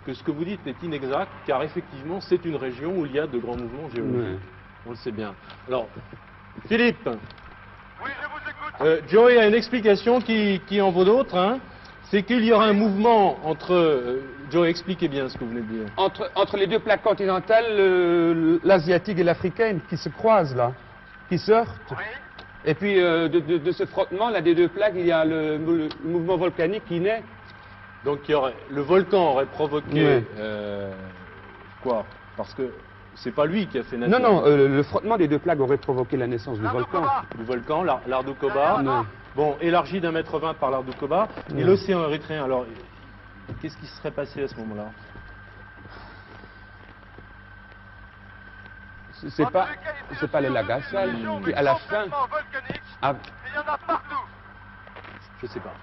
que ce que vous dites est inexact, car effectivement, c'est une région où il y a de grands mouvements géologiques. Ouais. On le sait bien. Alors, Philippe, Oui, je vous écoute. Joey a une explication qui en vaut d'autres. Hein. C'est qu'il y aura un mouvement entre... Joey, expliquez bien ce que vous venez de dire. Entre les deux plaques continentales, l'asiatique et l'africaine qui se croisent là, qui sortent. Oui. Et puis de ce frottement là des deux plaques, il y a le mouvement volcanique qui naît. Donc, le volcan aurait provoqué... Ouais. Quoi? Parce que c'est pas lui qui a fait naître... Non, non, le frottement des deux plaques aurait provoqué la naissance du volcan. Ardoukoba. Du volcan, l'Ardoukoba. Non. Bon, élargi d'1,20 m par l'Ardoukoba. Et Ouais. l'océan érythréen, alors, qu'est-ce qui se serait passé à ce moment-là? C'est pas le lac Assal qui à la fin. Volcanique, Ah, il y en a partout. Je sais pas.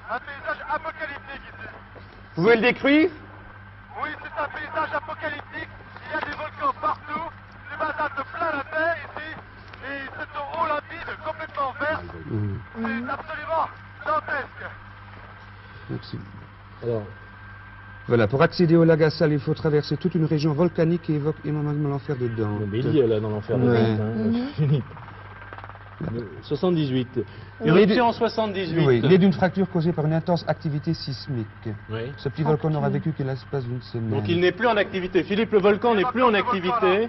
Un paysage apocalyptique ici. vous pouvez le décrire? Oui, c'est un paysage apocalyptique. Il y a des volcans partout. Du basalte plein la terre ici. Et cette eau limpide complètement verte. C'est absolument dantesque. Alors, Voilà, pour accéder au lac Assal, il faut traverser toute une région volcanique qui évoque énormément l'enfer de Dante. mais il y a là dans l'enfer de Ouais. Dante, hein, Philippe. 78. Oui, Éruption en 78. Oui, né d'une fracture causée par une intense activité sismique. Oui. Ce petit volcan n'aura vécu que l'espace d'une semaine. Donc il n'est plus en activité. Philippe, le volcan n'est plus en activité.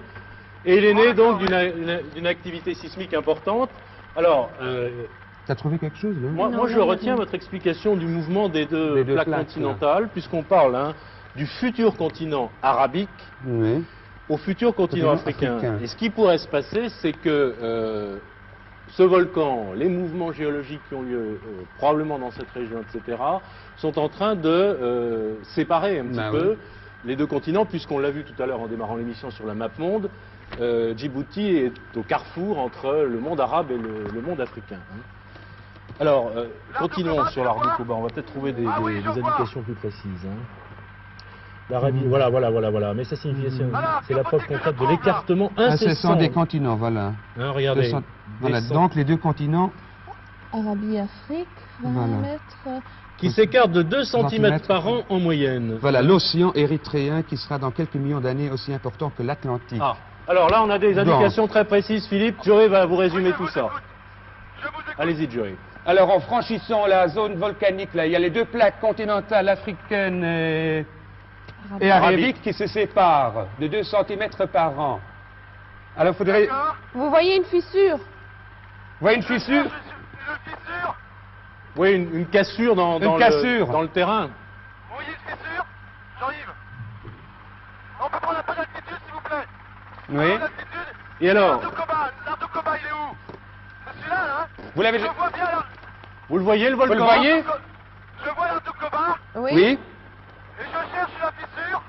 Et il est né donc d'une activité sismique importante. Alors, T'as trouvé quelque chose, là? moi je retiens votre explication du mouvement des deux Des deux plaques plaques, continentales, puisqu'on parle hein, du futur continent arabique Oui. au futur continent Continent africain. africain. Et ce qui pourrait se passer, c'est que ce volcan, les mouvements géologiques qui ont lieu probablement dans cette région, etc., sont en train de séparer un petit Bah peu oui. les deux continents, puisqu'on l'a vu tout à l'heure en démarrant l'émission sur la map monde, Djibouti est au carrefour entre le monde arabe et le monde africain. Alors, continuons sur l'Ardoukoba. On va peut-être trouver des indications plus précises. L'Arabie, voilà. Mais ça signifie, c'est la preuve concrète de l'écartement incessant des continents, voilà. Regardez. Voilà, donc les deux continents. Arabie, Afrique, 20 Voilà. mètres. Qui s'écartent de 2 cm par an en moyenne. Voilà, l'océan érythréen qui sera dans quelques millions d'années aussi important que l'Atlantique. Ah. Alors là, on a des indications très précises. Philippe, Joey va vous résumer tout ça. Allez-y, Joey. Alors, en franchissant la zone volcanique, là, il y a les deux plaques continentales africaines et arabiques qui se séparent de 2 cm par an. Alors, il faudrait... Vous voyez une fissure? Vous voyez une fissure? Oui, une cassure dans le terrain. Vous voyez une fissure? Jean-Yves, on peut prendre un peu d'altitude, s'il vous plaît. Oui. Et alors? L'Ardoukoba, il est où? C'est celui-là, hein? Vous l'avez... Je vois bien là. Vous le voyez, le volcan? Vous le voyez? Je vois l'Ardoukoba Oui. Oui. et je cherche la fissure.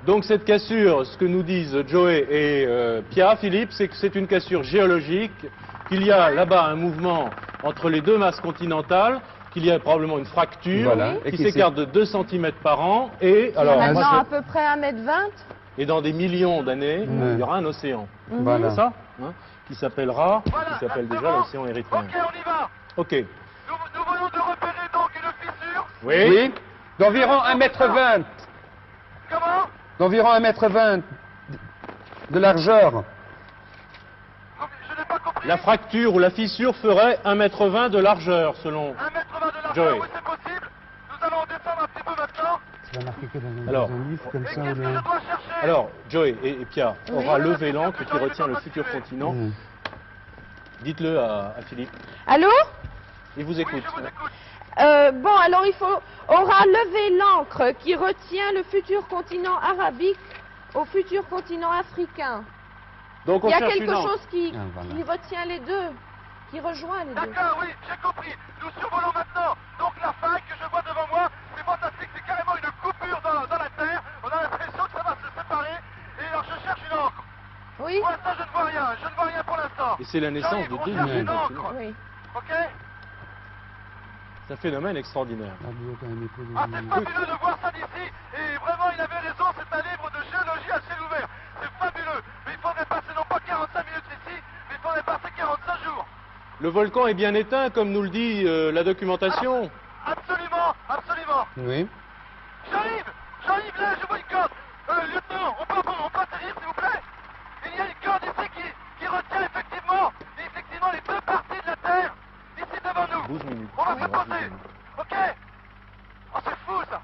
Donc cette cassure, ce que nous disent Joey et Pia, Philippe, c'est que c'est une cassure géologique, qu'il y a là-bas un mouvement entre les deux masses continentales, qu'il y a probablement une fracture Voilà. Et qui qui s'écarte de 2 cm par an, et alors Maintenant, moi, à peu près 1,20 m. et dans des millions d'années, Ouais. il y aura un océan. Voilà. C'est ça qui s'appellera, Voilà, qui s'appelle c'est déjà bon. l'océan érythréen. Ok, on y va. Ok. Nous venons de repérer donc une fissure. Oui. D'environ 1,20 m. Comment? D'environ 1,20 m de largeur. Je n'ai pas compris. La fracture ou la fissure ferait 1,20 m de largeur, selon... 1,20 m de largeur, Joey. oui, c'est possible. Nous allons descendre un petit peu maintenant. Ça va marquer que dans Alors. un livre comme Et ça. qu'est-ce que je dois chercher? Alors, Joey et Pia Oui. aura levé l'encre qui retient le futur continent. Dites-le à Philippe. Allô? Il vous Oui, écoute. je vous écoute. Bon, alors aura levé l'encre qui retient le futur continent arabique au futur continent africain. Donc on Il y a cherche quelque une encre. chose qui voilà. retient les deux, qui rejoint les deux. D'accord, oui, j'ai compris. Nous survolons maintenant. Donc la faille que je vois devant moi, c'est fantastique. C'est carrément une coupure dans la terre. On a l'impression que ça va se séparer. Et alors je cherche une encre. Oui? Pour l'instant, je ne vois rien. Je ne vois rien pour l'instant. Et c'est la naissance Jean-Yves, de on deux cherche nouveaux une continents. encre. Oui. Ok? C'est un phénomène extraordinaire. Ah, c'est fabuleux de voir ça d'ici. Et vraiment, il avait raison. C'est un livre de géologie à ciel ouvert. C'est fabuleux. Mais il faudrait passer non pas 45 minutes ici, mais il faudrait passer 45 jours. Le volcan est bien éteint, comme nous le dit la documentation. Absolument, absolument. Oui. Jean-Yves, là, je vois une corde. Lieutenant, on peut atterrir, s'il vous plaît? Il y a une corde ici qui retient effectivement les deux parties de la Terre, ici devant nous. 12 minutes. On va Alors, se 12 poser. minutes. Ok? Oh, c'est fou, ça.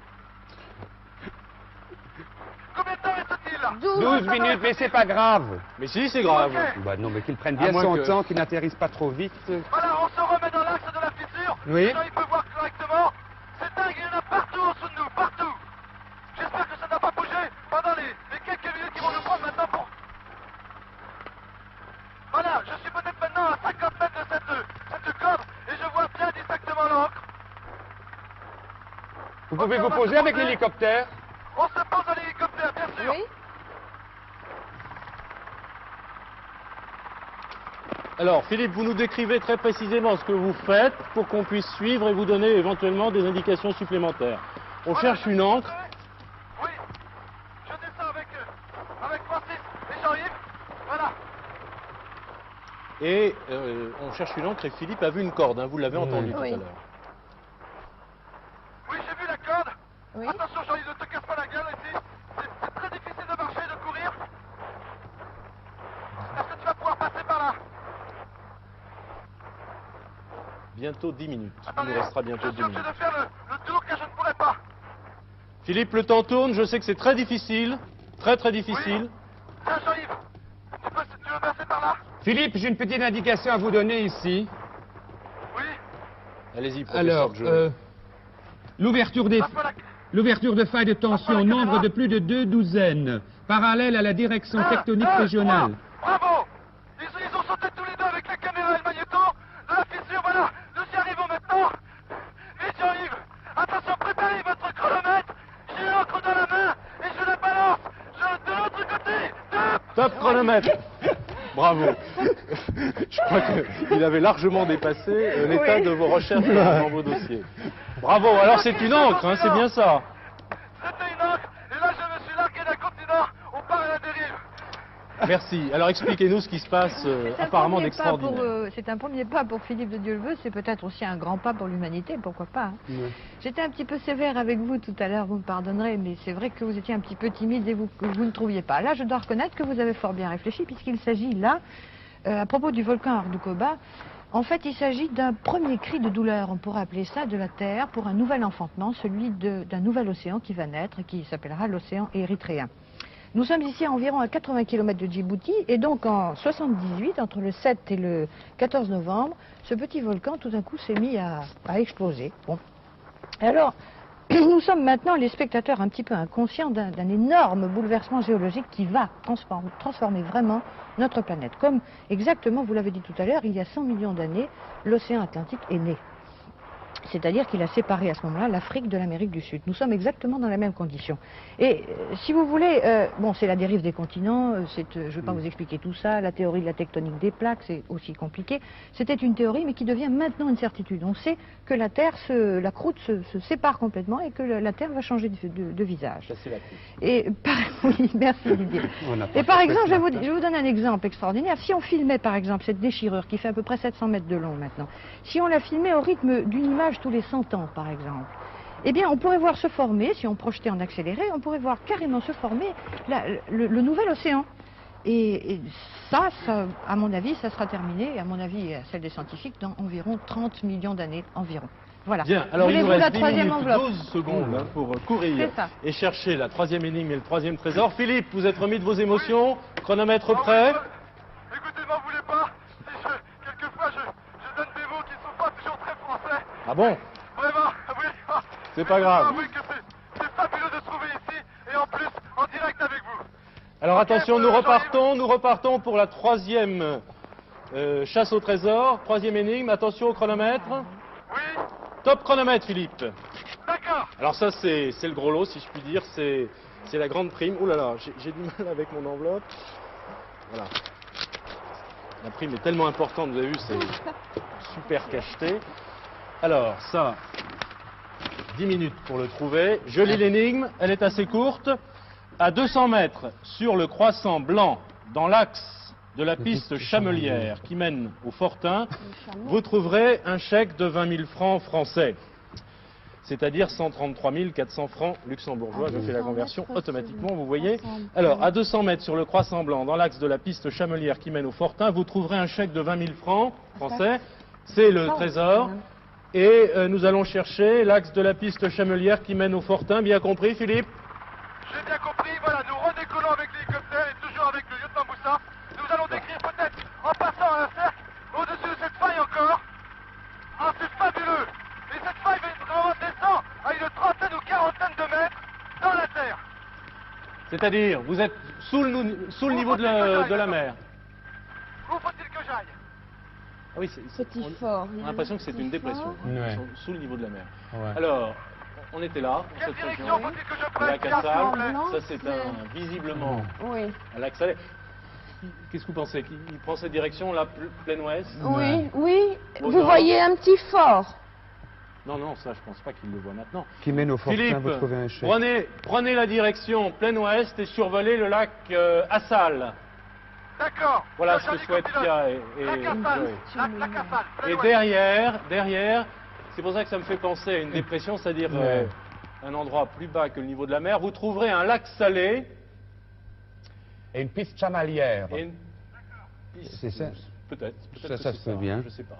Combien de temps reste-t-il? 12 minutes, mais c'est pas grave. Mais si, c'est grave. Ok. Bah non, mais qu'il prenne À bien moins son que- temps, qu'il n'atterrisse pas trop vite. Voilà, on se remet dans l'axe de la fissure. Oui. Maintenant, il peut voir correctement. C'est dingue, il y en a partout en dessous de nous, partout. J'espère que ça n'a pas bougé pendant les quelques minutes qui vont nous prendre maintenant pour... Voilà, je suis peut-être maintenant à 50 mètres de cette corde et je vois bien distinctement l'encre. Vous pouvez vous poser avec l'hélicoptère? On se pose à l'hélicoptère, bien sûr. Oui? Alors, Philippe, vous nous décrivez très précisément ce que vous faites pour qu'on puisse suivre et vous donner éventuellement des indications supplémentaires. On Voilà, cherche une encre. Oui, je descends avec Francis et Jean-Yves. Voilà. Et on cherche une encre et Philippe a vu une corde, hein, vous l'avez entendu tout à Oui. l'heure. Oui, j'ai vu la corde. Oui? Attention, Jean-Yves, ne te casse pas la gueule ici. C'est très difficile de marcher, de courir. Est-ce que tu vas pouvoir passer par là? Bientôt 10 minutes. Il Attendez, nous restera bientôt je 10 suis obligé minutes. de faire le tour que je ne pourrais pas. Philippe, le temps tourne, je sais que c'est très difficile, très difficile. Tiens, Jean-Yves, tu veux passer par là? Philippe, j'ai une petite indication à vous donner ici. Oui. Allez-y, professeur Alors, Joe. l'ouverture de failles de tension, nombre de plus de 2 douzaines, parallèle à la direction tectonique régionale. Bravo. Ils ont sauté tous les deux avec la caméra et le magnéto de la fissure, voilà. Nous y arrivons maintenant. Vite, Jean-Yves. Attention, préparez votre chronomètre. J'ai l'encre dans la main et je la balance de l'autre côté. Top chronomètre. Bravo. Je crois qu'il avait largement dépassé l'état de vos recherches dans vos dossiers. Bravo, alors c'est une encre, hein, c'est bien ça. C'était une encre, et là je me suis largué d'un continent, on part à la dérive. Merci. Alors expliquez-nous ce qui se passe apparemment d'extraordinaire. C'est un premier pas pour Philippe de Dieuleveux, c'est peut-être aussi un grand pas pour l'humanité, pourquoi pas. Hein. Ouais. J'étais un petit peu sévère avec vous tout à l'heure, vous me pardonnerez, mais c'est vrai que vous étiez un petit peu timide et que vous ne trouviez pas. Là, je dois reconnaître que vous avez fort bien réfléchi, puisqu'il s'agit là, à propos du volcan Ardoukoba, en fait, il s'agit d'un premier cri de douleur, on pourrait appeler ça, de la Terre pour un nouvel enfantement, celui d'un nouvel océan qui va naître, qui s'appellera l'océan érythréen. Nous sommes ici à environ à 80 km de Djibouti, et donc en 78, entre le 7 et le 14 novembre, ce petit volcan tout d'un coup s'est mis à exploser. Bon. Alors, nous sommes maintenant les spectateurs un petit peu inconscients d'un énorme bouleversement géologique qui va transformer vraiment notre planète. Comme exactement, vous l'avez dit tout à l'heure, il y a 100 millions d'années, l'océan Atlantique est né. C'est-à-dire qu'il a séparé à ce moment-là l'Afrique de l'Amérique du Sud. Nous sommes exactement dans la même condition. Et si vous voulez, bon, c'est la dérive des continents, je ne vais pas vous expliquer tout ça, la théorie de la tectonique des plaques, c'est aussi compliqué. C'était une théorie, mais qui devient maintenant une certitude. On sait que la Terre, la croûte se sépare complètement et que la Terre va changer de visage. Ça, c'est la croûte. Et oui, merci Didier. Et par exemple, je vous donne un exemple extraordinaire. Si on filmait par exemple cette déchirure qui fait à peu près 700 mètres de long maintenant, si on la filmait au rythme d'une image tous les 100 ans par exemple, eh bien on pourrait voir se former, si on projetait en accéléré, on pourrait voir carrément se former le nouvel océan. Et ça, à mon avis, ça sera terminé, et à mon avis et à celle des scientifiques, dans environ 30 millions d'années environ. Voilà. Bien, alors il nous Voulez-vous reste la 10 troisième minutes, enveloppe 12 secondes hein, pour courir C'est ça. et chercher la troisième énigme et le troisième trésor. Philippe, vous êtes remis de vos émotions, chronomètre prêt. Écoutez, m'en voulez pas, si quelquefois je donne des mots qui ne sont pas toujours très français. Ah bon? Vraiment, oui. C'est pas grave. Oui, que c'est fabuleux de se trouver ici, et en plus, en direct avec vous. Alors attention, nous repartons pour la troisième chasse au trésor, troisième énigme. Attention au chronomètre. Oui, Top chronomètre, Philippe. d'accord. Alors ça, c'est le gros lot, si je puis dire. C'est la grande prime. Ouh là là, j'ai du mal avec mon enveloppe. Voilà. La prime est tellement importante, vous avez vu, c'est super cacheté. Alors, ça, 10 minutes pour le trouver. Je lis l'énigme, elle est assez courte. À 200 mètres sur le croissant blanc, dans l'axe de la piste chamelière qui mène au Fortin, vous trouverez un chèque de 20 000 francs français. C'est-à-dire 133 400 francs luxembourgeois. Je fais la conversion automatiquement, vous voyez. Alors, à 200 mètres sur le croissant blanc, dans l'axe de la piste chamelière qui mène au Fortin, vous trouverez un chèque de 20 000 francs français. C'est le trésor. Et nous allons chercher l'axe de la piste chamelière qui mène au Fortin. Bien compris, Philippe? J'ai bien compris, voilà, nous redécollons avec l'hélicoptère et toujours avec le lieutenant Moussa. Nous allons décrire peut-être en passant un cercle au-dessus de cette faille encore. Ah, c'est fabuleux! Et cette faille vraiment descend à une trentaine ou quarantaine de mètres dans la terre. C'est-à-dire, vous êtes sous le niveau de la mer. Où faut-il que j'aille? Ah oui, Petit fort. on a l'impression que c'est une dépression, Ouais. sous le niveau de la mer. Ouais. Alors, on était là, dans Quelle cette direction région. faut-il que je La prenne? Cassale, blanc, ça c'est visiblement Oui. un lac salé. Qu'est-ce que vous pensez? Il prend cette direction, là, plein ouest? Oui, oui. Au Vous nord. voyez un petit fort. Non, non, ça je pense pas qu'il le voit maintenant. Qui mène au Fortin, Philippe, vous trouvez un chèque. prenez la direction plein ouest et survolez le lac Assal. D'accord. Voilà Je ce que dis souhaitent copilote. Pia La Cassale, Joey. la Cassale, plein Et ouest. derrière, c'est pour ça que ça me fait penser à une dépression, c'est-à-dire Ouais. un endroit plus bas que le niveau de la mer. Vous trouverez un lac salé Et une piste chamalière. et une piste. C'est ça. Peut-être. Ça que c'est se peut bien. Je sais pas.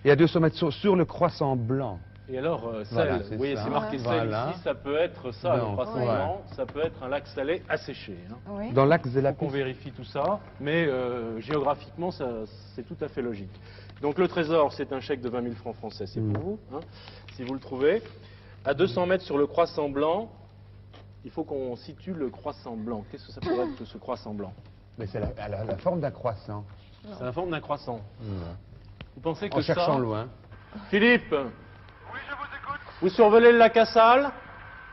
Et à 200 mètres sur le croissant blanc. Et alors, Voilà, sel, c'est vous voyez, ça. c'est marqué Voilà. sel ici, ça peut être ça, Non, le croissant ouais. blanc, ça peut être un lac salé asséché. Hein. Oui. Dans l'axe de la Faut qu'on piste. vérifie tout ça, mais géographiquement, c'est tout à fait logique. Donc le trésor, c'est un chèque de 20 000 francs français, c'est pour vous, hein, si vous le trouvez. À 200 mètres sur le croissant blanc, il faut qu'on situe le croissant blanc. Qu'est-ce que ça pourrait être que ce croissant blanc? Mais c'est la forme d'un croissant. C'est la forme d'un croissant. Vous pensez que En cherchant ça... loin. Philippe, Oui, je vous écoute. vous survolez le lac Assal?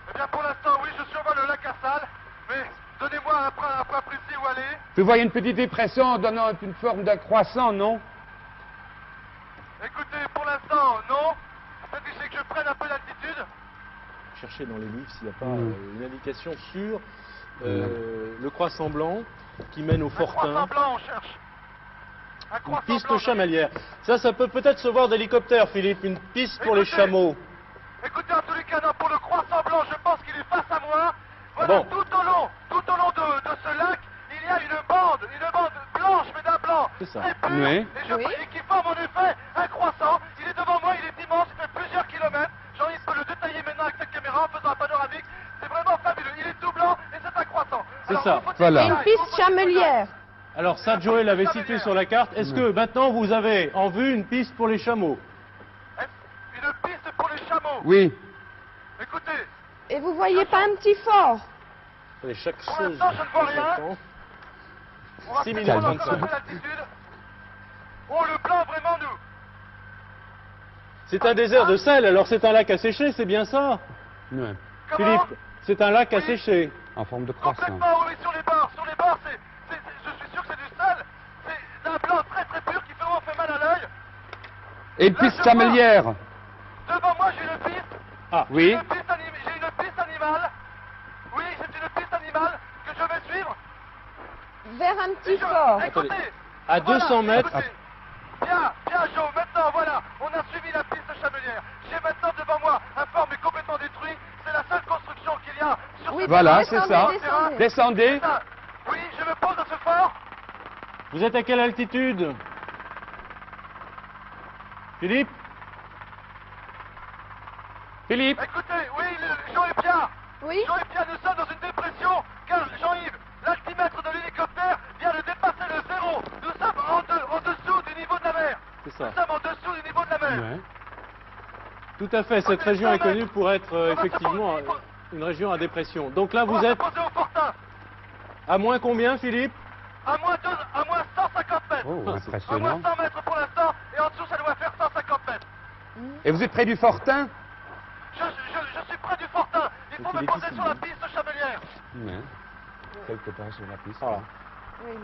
Eh bien, pour l'instant, oui, je survole le lac Assal, mais donnez-moi un point précis où aller. Vous voyez une petite dépression en donnant une forme d'un croissant, non? Écoutez, pour l'instant, non. Peut-être que c'est que je prenne un peu d'altitude. Chercher dans les livres s'il n'y a pas une indication sur le croissant blanc qui mène au Un croissant Fortin. blanc, on cherche. Un Une croissant piste blanc. chamalière. Ça peut peut-être se voir d'hélicoptère, Philippe. Une piste pour les Écoutez. chameaux. Écoutez, en tous les cas, non, pour le croissant blanc, je pense qu'il est face à moi. Voilà, Bon. tout au long de ce lac, il y a une bande blanche, mais d'un blanc C'est ça. très pur, Oui. et qui forme en effet un croissant. Il est devant moi, il est immense, il fait plusieurs kilomètres. Jean-Yves peut le détailler maintenant avec cette caméra en faisant un panoramique. C'est vraiment fabuleux. Il est tout blanc et c'est un croissant. C'est Alors, ça. vous faut- Voilà. Et une piste chamelière. Alors ça, Joël l'avait cité sur la carte. Est-ce que maintenant vous avez en vue une piste pour les chameaux? Une piste pour les chameaux. Oui. Écoutez, Et vous voyez pas un petit fort? Attendez, chaque Pour chose. l'instant, je ne vois rien. Attends. on va 6 peut-être minutes prendre encore un 25. peu d'altitude. Oh, le blanc, vraiment, nous. C'est un désert de sel, alors c'est un lac asséché, c'est bien ça? Ouais. Comment? Philippe, c'est un lac asséché. En forme de croissant. Complètement, oui, sur les bords. Sur les bords, je suis sûr que c'est du sel. C'est d'un blanc très très pur qui vraiment fait mal à l'œil. Et une piste chamelière. Devant moi, j'ai une piste. Ah, Oui. J'ai une piste animale. Oui, c'est une piste animale que je vais suivre. Vers un petit Et fort. écoutez, à 200 mètres. écoutez. Bien, Jo, maintenant, voilà, on a suivi la piste chamelière. J'ai maintenant devant moi un fort mais complètement détruit. C'est la seule construction qu'il y a sur Oui, ce Voilà, descendez, c'est ça. descendez. Descendez. terrain. Oui, je me pose dans ce fort. Vous êtes à quelle altitude? Philippe? Philippe. Écoutez, oui, Jean et Pierre. Oui. Jean et Pierre, nous sommes dans une dépression, car Jean-Yves, l'altimètre de l'hélicoptère vient de dépasser le zéro. Nous sommes en dessous du niveau de la mer. C'est ça. Nous sommes en dessous du niveau de la mer. Ouais. Tout à fait, cette région est connue pour être effectivement une région à dépression. Donc là, On vous va se êtes poser au Fortin. à moins combien, Philippe? À moins 150 mètres. Oh, À moins impressionnant. 100 mètres pour l'instant, et en dessous, ça doit faire 150 mètres. Et vous êtes près du Fortin? Je suis près du Fortin. Il faut Donc, me il est poser ici, sur la hein. piste chamelière. Ouais. Quelque part sur la piste. Voilà. Oui.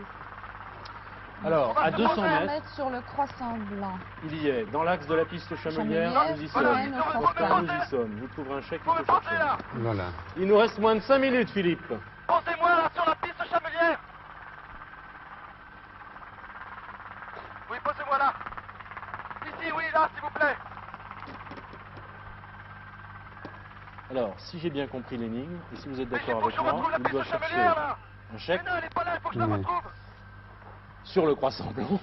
Alors, à 200 mètres, mettre sur le croissant blanc. il y est, dans l'axe de la piste chamelière, Chamelière, nous y voilà, sommes. il faut me Fortin, poser. nous y sommes. Vous trouverez un chèque, Vous il me faut posez chercher. là. Voilà. Il nous reste moins de 5 minutes, Philippe. Posez-moi là sur la piste chamelière. Oui, posez-moi là. Ici, oui, là, s'il vous plaît. Alors, si j'ai bien compris l'énigme, et si vous êtes Mais il d'accord faut que avec je moi, retrouve la il piste doit chercher chamelière là. un Mais chèque non, elle n'est pas là, il faut que je la Ouais. retrouve. sur le croissant blanc, posé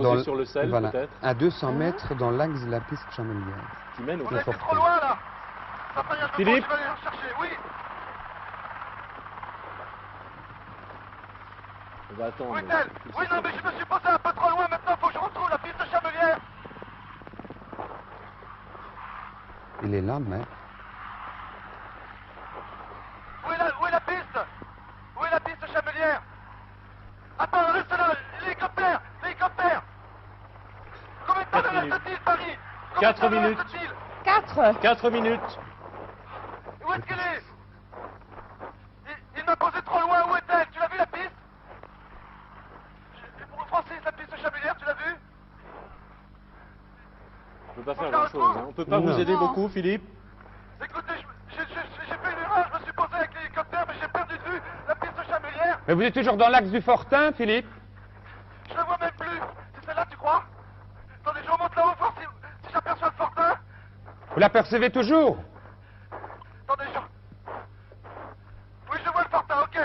Dans le- sur le sel voilà. peut-être, À 200 mètres dans l'axe de la piste chamelière. qui mène au On a été Fortin. trop loin là. Ça fait un peu Philippe. je vais aller la chercher, oui. On va attendre. Où est-elle? Oui, non, mais je me suis posé un peu trop loin maintenant, il faut que je retrouve la piste chamelière. Il est là, mais. Où est la piste? Où est la piste chamelière? Attends, reste là, l'hélicoptère. Combien de temps 4 me minutes. reste-t-il, Paris? Combien de 4 temps me minutes. reste-t-il? 4. 4 minutes. Où est-ce qu'elle est? Il m'a posé trop loin, où est-elle? Tu l'as vu la piste? Francis, la piste chamelière, tu l'as vue? On ne peut pas faire grand-chose. On ne peut pas Non. vous aider Non. beaucoup, Philippe. Écoutez, j'ai fait une erreur, je me suis posé avec l'hélicoptère, mais j'ai perdu de vue la piste chamelière. Mais vous êtes toujours dans l'axe du Fortin, Philippe? Je la vois même plus. C'est celle-là, tu crois? Attendez, je remonte là-haut, voir si j'aperçois le Fortin. Vous l'apercevez toujours? Attendez, oui, je vois le Fortin, ok.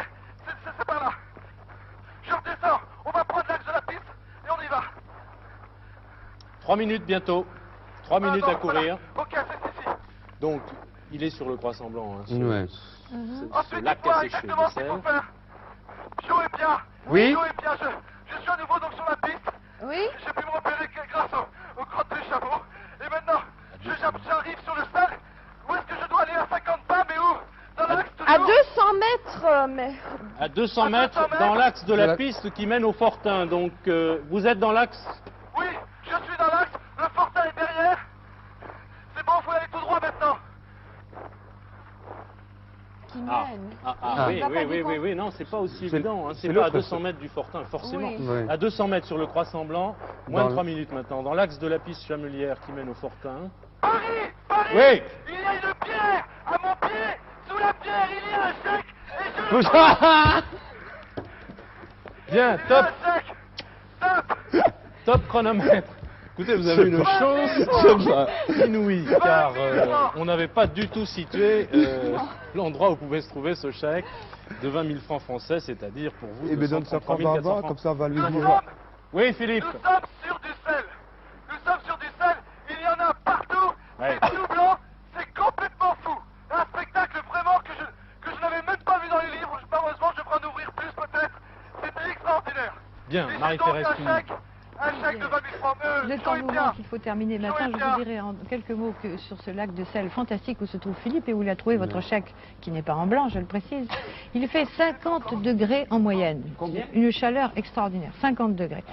C'est par là. Je redescends. On va prendre l'axe de la piste et on y va. 3 minutes bientôt. 3 minutes non, à courir. voilà. Ok, c'est ici. Donc, il est sur le croissant blanc. Hein, Ouais. ce Ensuite, lac dites-moi asséché exactement de ce qu'il sel. faut faire. Jo et Pierre. Oui. Jo et Pierre, je suis à nouveau donc sur la piste. Oui. J'ai pu me repérer grâce aux grottes des chameaux. Et maintenant, j'arrive sur le sel. Où est-ce que je dois aller à 50 pas, mais où? Dans l'axe À toujours 200 mètres, mais... À 200 À mètres 200 mètres. dans l'axe de la Voilà. piste qui mène au Fortin. Donc, vous êtes dans l'axe. Oui, je suis dans l'axe. Le Fortin est derrière. C'est bon, faut y aller tout droit maintenant. Qui Oui, va pas du compte. oui, non, c'est pas aussi C'est- évident. Hein. c'est C'est pas à l'autre, 200 mètres du Fortin, forcément. Oui. Oui. À 200 mètres sur le croissant blanc, moins Dans de 3 le- minutes maintenant. Dans l'axe de la piste Chamelière qui mène au Fortin. Paris, Paris, Oui. il y a une pierre à mon pied. Sous la pierre, il y a un chèque et je le Bien, Il y a top, un chèque. Top. top chronomètre. Écoutez, vous avez une chance inouïe, car on n'avait pas du tout situé l'endroit où pouvait se trouver ce chèque de 20 000 francs français, c'est-à-dire pour vous Et bien donc ça 233 prend 400 Barbara, francs. comme ça on va lui Nous dire. sommes, Oui, Philippe. nous sommes sur du sel. Nous sommes sur du sel. Il y en a partout. Ouais. C'est tout blanc. C'est complètement fou. Un spectacle vraiment que je n'avais même pas vu dans les livres. Malheureusement, je devrais en ouvrir plus peut-être. C'était extraordinaire. Bien, Et c'est Marie-Thérèse donc Cuny. un chèque de 20 000 francs. Le temps mouvant qu'il faut terminer maintenant, je vous dirai en quelques mots que sur ce lac de sel fantastique où se trouve Philippe et où il a trouvé votre chèque, qui n'est pas en blanc, je le précise, il fait 50 degrés en moyenne. Combien Une chaleur extraordinaire, 50 degrés.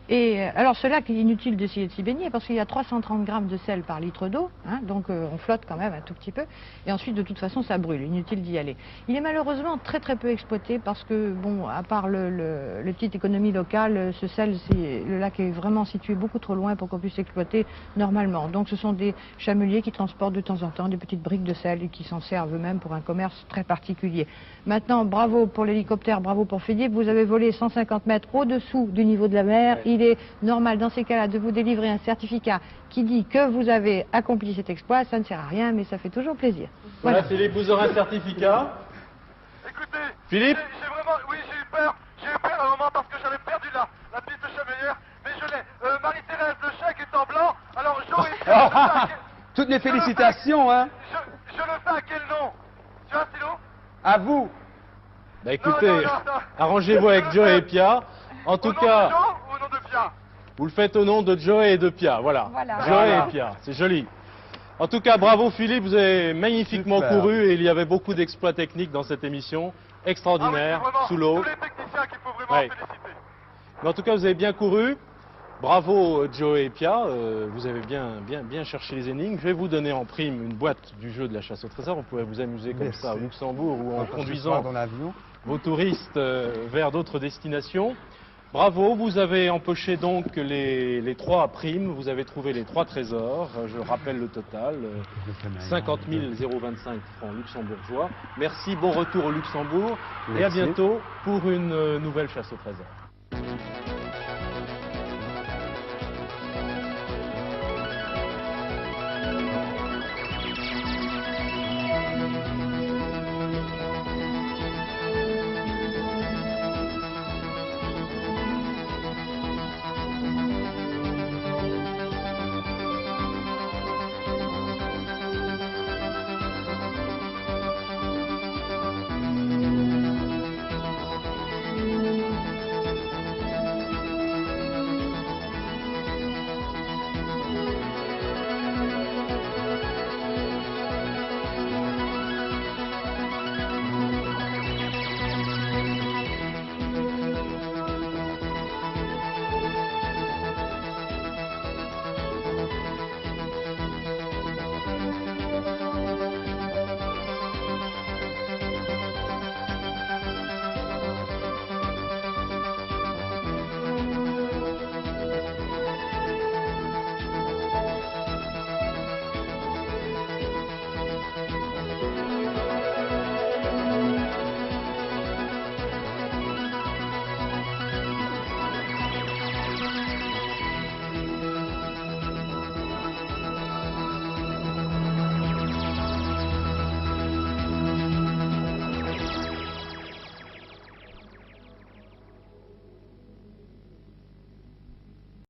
Et alors ce lac, il est inutile d'essayer de s'y baigner parce qu'il y a 330 grammes de sel par litre d'eau, hein, donc on flotte quand même un tout petit peu. Et ensuite, de toute façon, ça brûle, inutile d'y aller. Il est malheureusement très très peu exploité parce que, bon, à part les petites économies locales, ce sel, le lac est vraiment situé beaucoup trop loin pour qu'on puisse l'exploiter normalement. Donc ce sont des chameliers qui transportent de temps en temps des petites briques de sel et qui s'en servent eux-mêmes pour un commerce très particulier. Maintenant, bravo pour l'hélicoptère, bravo pour Philippe, vous avez volé 150 mètres au-dessous du niveau de la mer. Il est normal dans ces cas-là de vous délivrer un certificat qui dit que vous avez accompli cet exploit. Ça ne sert à rien, mais ça fait toujours plaisir. Voilà, Philippe, vous aurez un certificat. Écoutez, Philippe j'ai vraiment, oui, j'ai eu peur à un moment parce que j'avais perdu la piste chamelière, mais je l'ai. Marie-Thérèse, le chèque est en blanc, alors Joey, Toutes mes félicitations, hein. je le fais à quel nom? Tu as un stylo? À vous. Bah écoutez, non. arrangez-vous avec Joe et Pia. En tout Au nom cas, de Joe ou au nom de Pia? vous le faites au nom de Joe et de Pia, voilà. Voilà. Joe Voilà. et Pia, c'est joli. En tout cas, bravo Philippe, vous avez magnifiquement Super. couru et il y avait beaucoup d'exploits techniques dans cette émission. Extraordinaire, Ah oui, c'est vraiment sous l'eau. tous les techniciens qu'il faut vraiment Ouais. féliciter. Mais en tout cas, vous avez bien couru. Bravo Joe et Pia, vous avez bien cherché les énigmes. Je vais vous donner en prime une boîte du jeu de la chasse au trésor. Vous pourrez vous amuser comme Merci. ça au Luxembourg ou en Quand je conduisant pars dans l'avion. vos touristes vers d'autres destinations. Bravo, vous avez empoché donc les 3 primes, vous avez trouvé les 3 trésors. Je rappelle le total, 50 025 francs luxembourgeois. Merci, bon retour au Luxembourg et à Merci. bientôt pour une nouvelle chasse au trésor.